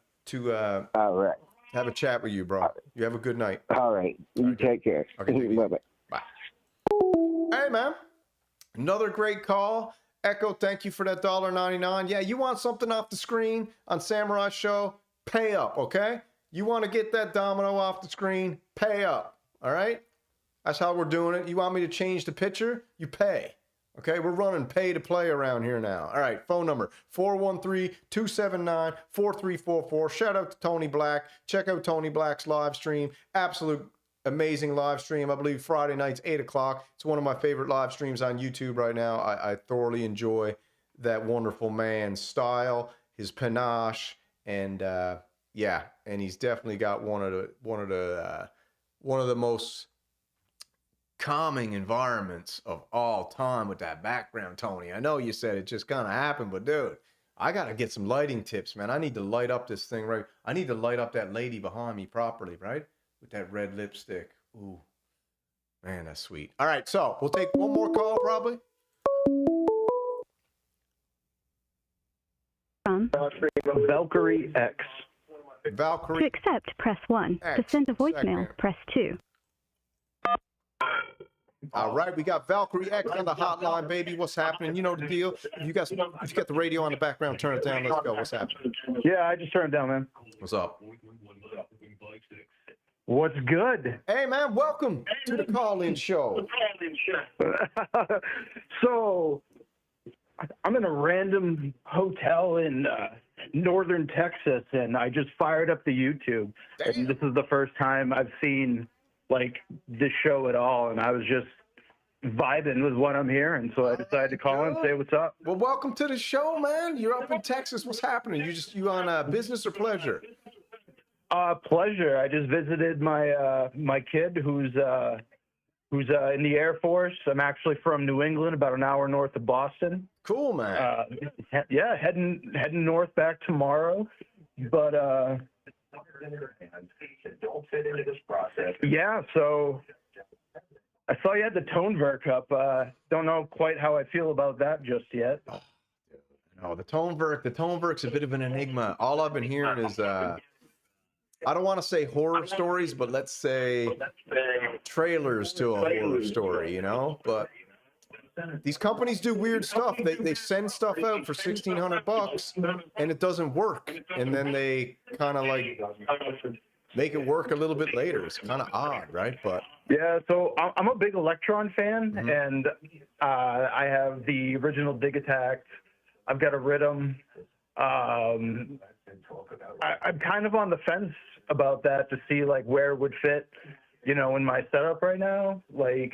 Have a chat with you, bro. You have a good night. All right. You take care. Okay, take it easy. Bye-bye. Bye. Hey, man. Another great call. Echo, thank you for that $1.99. Yeah, you want something off the screen on Samurai Show? Pay up, okay? You want to get that domino off the screen? Pay up, all right? That's how we're doing it. You want me to change the picture? You pay. Okay, we're running pay to play around here now. All right, phone number 413-279-4344. Shout out to Tony Black. Check out Tony Black's live stream. Absolute amazing live stream. I believe Friday nights, 8 o'clock. It's one of my favorite live streams on YouTube right now. I thoroughly enjoy that wonderful man's style, his panache, and yeah, and he's definitely got one of the most calming environments of all time with that background, Tony. I know you said it just kind of happened, but dude, I got to get some lighting tips, man. I need to light up this thing right. I need to light up that lady behind me properly, right? With that red lipstick. Ooh, man, that's sweet. All right, so we'll take one more call probably. Valkyrie X. Valkyrie. To accept, press 1. X. To send a voicemail, Second. press 2. All right, we got Valkyrie X on the hotline, baby. What's happening? You know the deal. If you got the radio on the background, turn it down. Let's go. What's happening? Yeah, I just turned it down, man. What's up? What's good? Hey, man, welcome to the call-in show. So, I'm in a random hotel in northern Texas, and I just fired up the YouTube. Damn. And this is the first time I've seen, like, this show at all, and I was just vibing with what I'm hearing, so I decided to call in and say what's up. Well, welcome to the show, man. You're up in Texas. What's happening? You on business or pleasure? Pleasure. I just visited my kid who's in the Air Force. I'm actually from New England, about an hour north of Boston. Cool, man. Yeah, heading north back tomorrow. But yeah, so I saw you had the tone verk up. Don't know quite how I feel about that just yet. No, the tone verk's a bit of an enigma. All I've been hearing is I don't want to say horror stories, but let's say trailers to a horror story, you know? But these companies do weird stuff. They send stuff out for $1,600 and it doesn't work. And then they kind of like make it work a little bit later. It's kind of odd, right? But yeah, so I'm a big Electron fan, and I have the original Dig Attack. I've got a Rhythm. I'm kind of on the fence about that to see like where it would fit, you know, in my setup right now. Like,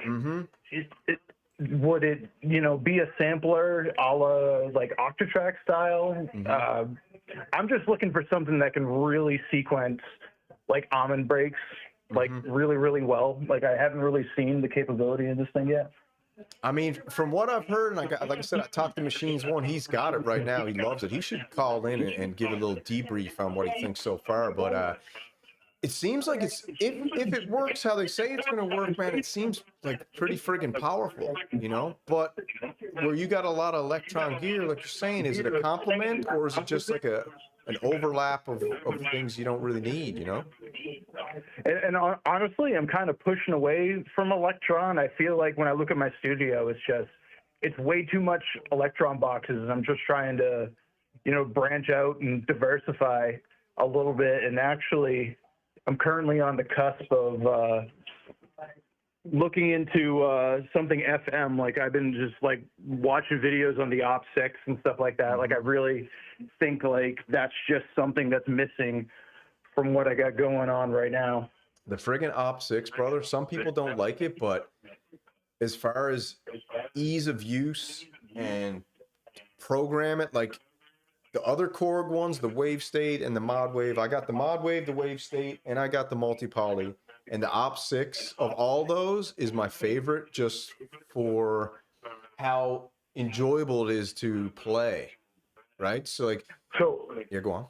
would it, you know, be a sampler a la like Octatrack style? I'm just looking for something that can really sequence like almond breaks like really, really well. Like I haven't really seen the capability of this thing yet. I mean, from what I've heard, and like I said, I talked to Machines One. He's got it right now. He loves it. He should call in and give a little debrief on what he thinks so far. But it seems like it's if it works how they say it's going to work, man, it seems like pretty friggin' powerful, you know? But where you got a lot of electron gear, like you're saying, is it a complement or is it just like an overlap of things you don't really need, you know? And honestly, I'm kind of pushing away from Electron. I feel like when I look at my studio, it's way too much Electron boxes. I'm just trying to, you know, branch out and diversify. a little bit, and actually, I'm currently on the cusp of looking into something FM. Like I've been just like watching videos on the Op6 and stuff like that. Like I really think like that's just something that's missing from what I got going on right now. The friggin' Op6, brother. Some people don't like it, but as far as ease of use and program it, like the other Korg ones, the Wave State and the Mod Wave. I got the Mod Wave, the Wave State, and I got the Multi-Poly. And the Op6 of all those is my favorite, just for how enjoyable it is to play, right? So like, yeah, go on.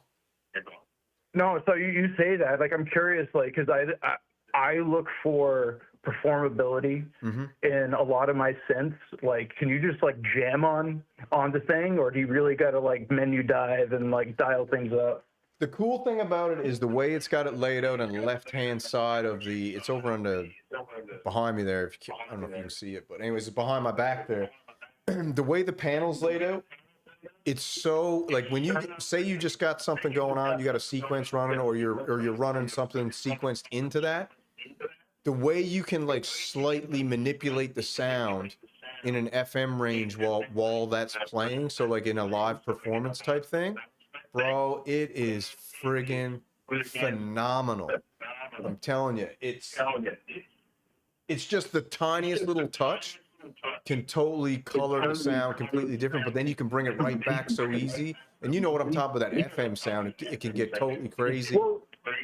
No, so you say that, like, I'm curious, like, because I look for performability in a lot of my synths. Like, can you just like jam on the thing, or do you really got to like menu dive and like dial things up? The cool thing about it is the way it's got it laid out on the left-hand side of the, it's over on the, behind me there. If you can, I don't know if you can see it, but anyways, it's behind my back there. The way the panel's laid out, it's so, like when you say you just got something going on, you got a sequence running, or you're running something sequenced into that, the way you can like slightly manipulate the sound in an FM range while that's playing, so like in a live performance type thing, bro, it is friggin' phenomenal. I'm telling you, it's just the tiniest little touch can totally color the sound completely different, but then you can bring it right back so easy. And you know what I'm talking about, that FM sound, it can get totally crazy.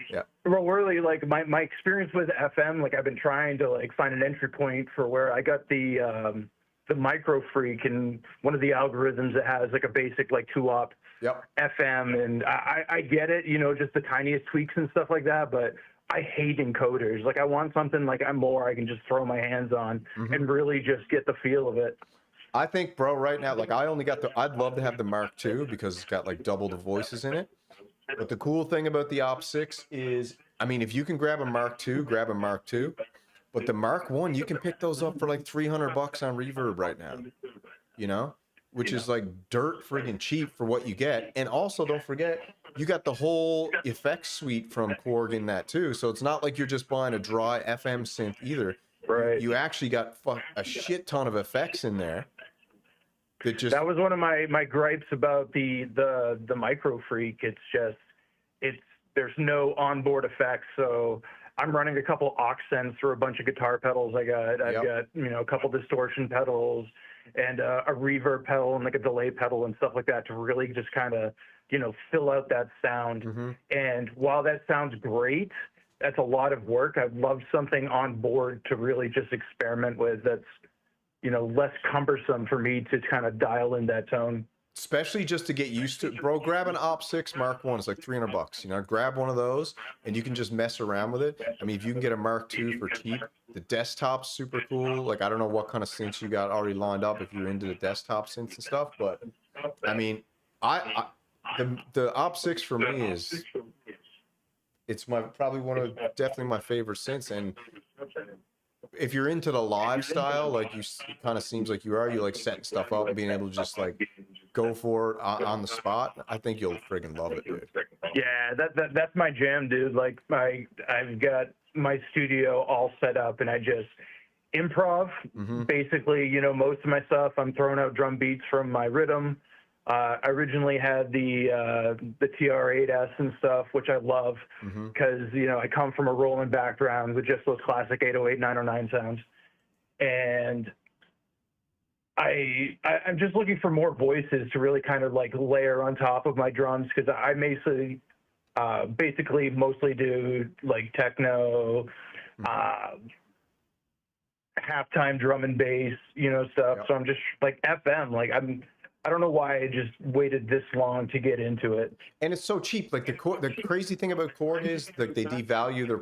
Yeah. Well, really, like my experience with FM, like I've been trying to like find an entry point for where I got the Micro Freak, and one of the algorithms that has like a basic like 2-op FM, and I get it, you know, just the tiniest tweaks and stuff like that, but I hate encoders. Like I want something like I can just throw my hands on and really just get the feel of it. I think, bro, right now, like I only got I'd love to have the Mark II because it's got like double the voices in it. But the cool thing about the Op6 is, I mean, if you can grab a Mark II, grab a Mark II. But the Mark I, you can pick those up for like $300 on Reverb right now, you know, which is like dirt friggin' cheap for what you get. And also, don't forget, you got the whole effects suite from Korg in that too. So it's not like you're just buying a dry FM synth either. Right. You actually got a shit ton of effects in there. That was one of my gripes about the Micro Freak. It's just there's no onboard effects. So I'm running a couple accents through a bunch of guitar pedals. I've got, you know, a couple distortion pedals and a reverb pedal and like a delay pedal and stuff like that to really just kind of, you know, fill out that sound. And while that sounds great, that's a lot of work. I'd love something on board to really just experiment with that's, you know, less cumbersome for me to kind of dial in that tone. Especially just to get used to, bro, grab an Op6 Mark I, it's like $300, you know, grab one of those and you can just mess around with it. I mean, if you can get a Mark II for cheap, the desktop's super cool. Like, I don't know what kind of synths you got already lined up if you're into the desktop synths and stuff, but I mean, the Op6 for me is, it's probably definitely my favorite synths. And if you're into the live style, like it kind of seems like you like setting stuff up and being able to just like go for it on the spot, I think you'll friggin' love it, dude. Yeah, that's my jam, dude. Like I've got my studio all set up and I just improv. Basically, you know, most of my stuff, I'm throwing out drum beats from my rhythm. I originally had the TR-8S and stuff, which I love because, you know, I come from a Roland background with just those classic 808, 909 sounds. And I'm just looking for more voices to really kind of like layer on top of my drums because I basically mostly do like techno, halftime drum and bass, you know, stuff. So I'm just like FM, like I don't know why I just waited this long to get into it. And it's so cheap. Like the crazy thing about Korg is that they devalue their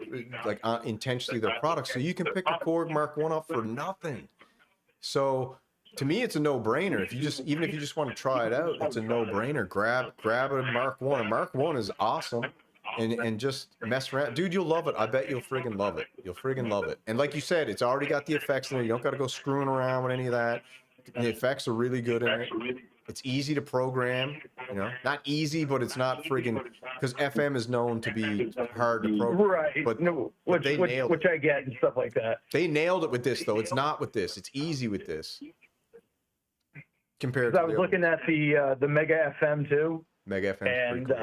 intentionally their products. So you can pick a Korg Mark I up for nothing. So to me, it's a no-brainer. Even if you just want to try it out, it's a no-brainer. Grab a Mark I. A Mark I is awesome. And just mess around. Dude, you'll love it. I bet you'll friggin' love it. You'll friggin' love it. And like you said, it's already got the effects in there. You don't got to go screwing around with any of that. And the effects are really good in it. It's easy to program, you know, not easy, but it's not friggin' because FM is known to be hard to program. Right. But, no, but they nailed which it. I get and stuff like that. They nailed it with this though. It's not with this. It's easy with this. Compared to I was looking at the Mega FM too. Mega FM, and pretty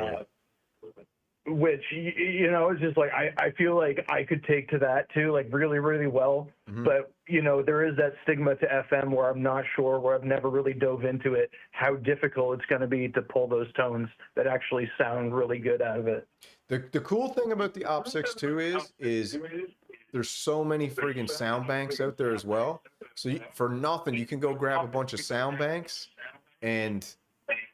cool, which you know, it's just like I feel like I could take to that too, like really, really well. Mhm. But you know, there is that stigma to FM where I'm not sure, where I've never really dove into it, how difficult it's going to be to pull those tones that actually sound really good out of it. The cool thing about the Op6 too is there's so many friggin' sound banks out there as well. So for nothing, you can go grab a bunch of sound banks and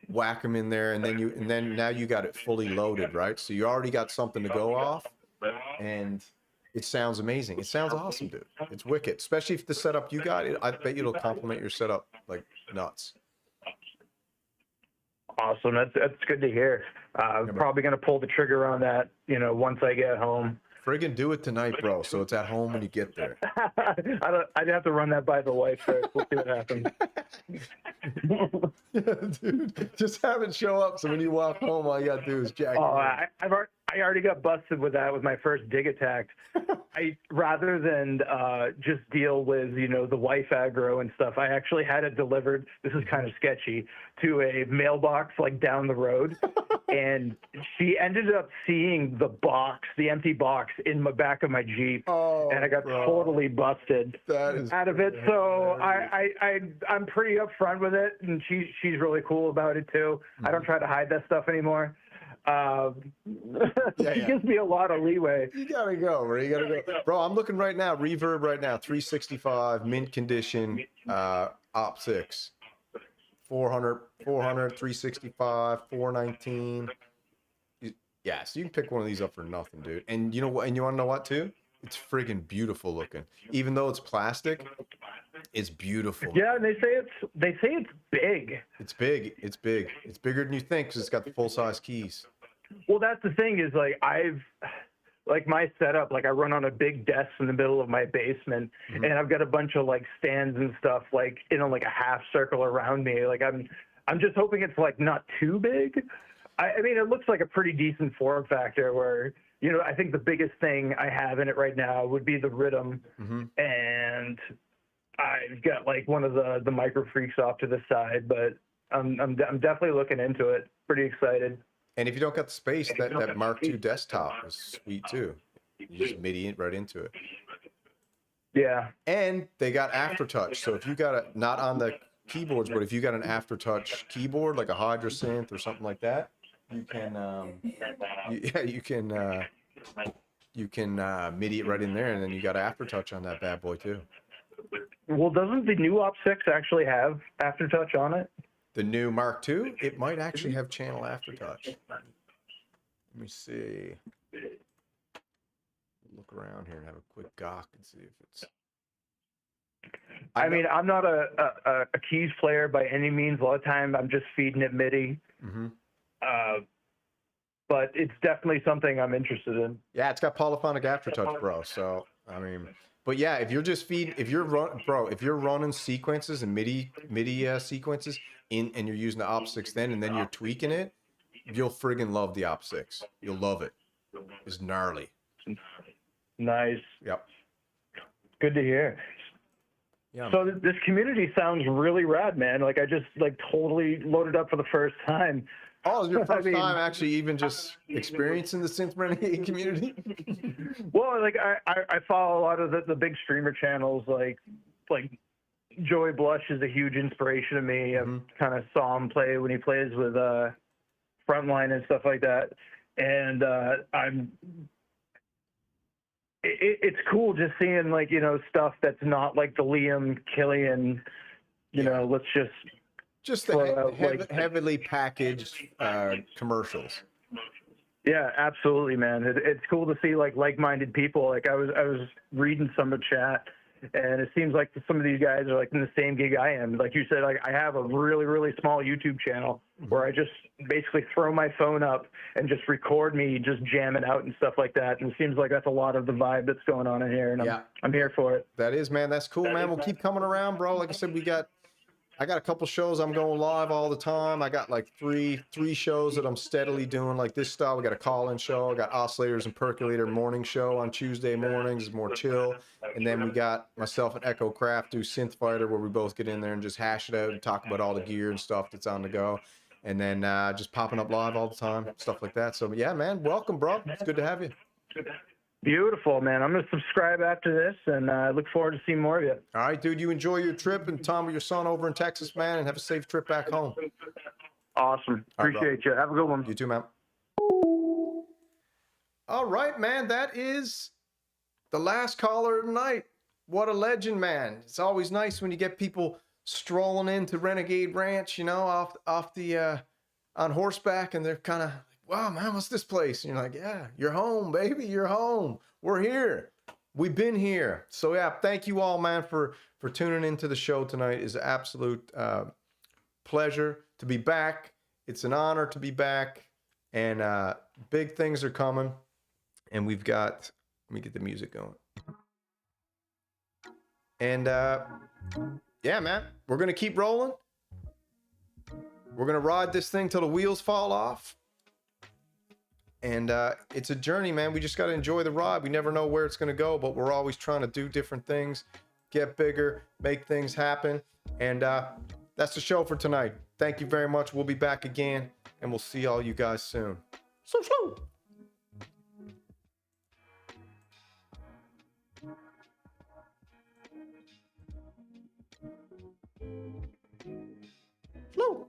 whack them in there, and then now you got it fully loaded, right? So you already got something to go off, and it sounds amazing. It sounds awesome, dude. It's wicked, especially if the setup you got. I bet you it'll complement your setup like nuts. Awesome. That's good to hear. Probably going to pull the trigger on that, you know, once I get home. Friggin' do it tonight, bro. So it's at home when you get there. I'd have to run that by the wife first. We'll see what happens. Yeah, dude, just have it show up. So when you walk home, all you gotta do is jack. I already got busted with that with my first dig attack. Rather than just deal with, you know, the wife aggro and stuff, I actually had it delivered. This is kind of sketchy, to a mailbox like down the road, and she ended up seeing the empty box in the back of my Jeep, and I got totally busted out of it. So I'm pretty upfront with it, and she's really cool about it too. I don't try to hide that stuff anymore. It gives me a lot of leeway. You gotta go, bro. You gotta go, bro. I'm looking right now. Reverb right now. 365 mint condition. Op6. 400, 365, 419. Yeah, so you can pick one of these up for nothing, dude. And you know what? And you want to know what too? It's friggin' beautiful looking. Even though it's plastic, it's beautiful. Yeah, and they say it's big. It's big. It's big. It's bigger than you think because it's got the full size keys. Well, that's the thing is like my setup, like I run on a big desk in the middle of my basement, and I've got a bunch of like stands and stuff like in like a half circle around me. Like I'm just hoping it's like not too big. I mean, it looks like a pretty decent form factor where, you know, I think the biggest thing I have in it right now would be the rhythm, and I've got like one of the micro freaks off to the side, but I'm definitely looking into it. Pretty excited. And if you don't got the space, that Mark II desktop is sweet too. You just MIDI it right into it. Yeah. And they got aftertouch. So if you got not on the keyboards, but if you got an aftertouch keyboard like a Hydra synth or something like that, you can MIDI it right in there, and then you got aftertouch on that bad boy too. Well, doesn't the new Op6 actually have aftertouch on it? The new Mark II, it might actually have channel aftertouch. Let me see. Look around here and have a quick gawk and see if it's. I mean, I'm not a keys player by any means. A lot of time I'm just feeding it MIDI. But it's definitely something I'm interested in. Yeah, it's got polyphonic aftertouch, bro. So I mean, but yeah, if you're just if you're running sequences and MIDI sequences and you're using the Op6 and then you're tweaking it, you'll friggin' love the Op6. You'll love it. It's gnarly. Nice. Yep. Good to hear. Yeah. So this community sounds really rad, man. Like I just like totally loaded up for the first time. Oh, it's your first time actually even just experiencing the Synth Renegade community? Well, like I follow a lot of the big streamer channels, like Joey Blush is a huge inspiration to me. I've kind of saw him play when he plays with Frontline and stuff like that, and it's cool just seeing like, you know, stuff that's not like the Liam Killian, you know, let's just the heavily packaged commercials. Yeah, absolutely, man. It's cool to see like-minded people. Like I was reading some of the chat, and it seems like some of these guys are like in the same gig I am. Like you said, like I have a really, really small YouTube channel where I just basically throw my phone up and just record me just jamming out and stuff like that. And it seems like that's a lot of the vibe that's going on in here, and I'm here for it. That is, man. That's cool, man. We'll keep coming around, bro. Like I said, we got I got a couple shows I'm going live all the time. I got like three shows that I'm steadily doing like this style. We got a call-in show. I got oscillators and percolator morning show on Tuesday mornings. It's more chill. And then we got myself and Echo Craft do Synth Fighter, where we both get in there and just hash it out and talk about all the gear and stuff that's on the go. And then just popping up live all the time, stuff like that. So yeah, man, welcome, bro. It's good to have you. Beautiful, man. I'm going to subscribe after this, and I look forward to seeing more of you. All right, dude, you enjoy your trip, and Tom, with your son over in Texas, man, and have a safe trip back home. Awesome. Appreciate you. Have a good one. You too, man. All right, man, that is the last caller of the night. What a legend, man. It's always nice when you get people strolling into Renegade Ranch, you know, off the on horseback, and they're kind of, wow, man, what's this place? And you're like, yeah, you're home, baby. You're home. We're here. We've been here. So yeah, thank you all, man, for tuning into the show tonight. It's an absolute pleasure to be back. It's an honor to be back, and big things are coming. And we've got, let me get the music going. And yeah, man, we're gonna keep rolling. We're gonna ride this thing till the wheels fall off. And it's a journey, man. We just got to enjoy the ride. We never know where it's going to go, but we're always trying to do different things, get bigger, make things happen. And that's the show for tonight. Thank you very much. We'll be back again, and we'll see all you guys soon. So slow. Slow.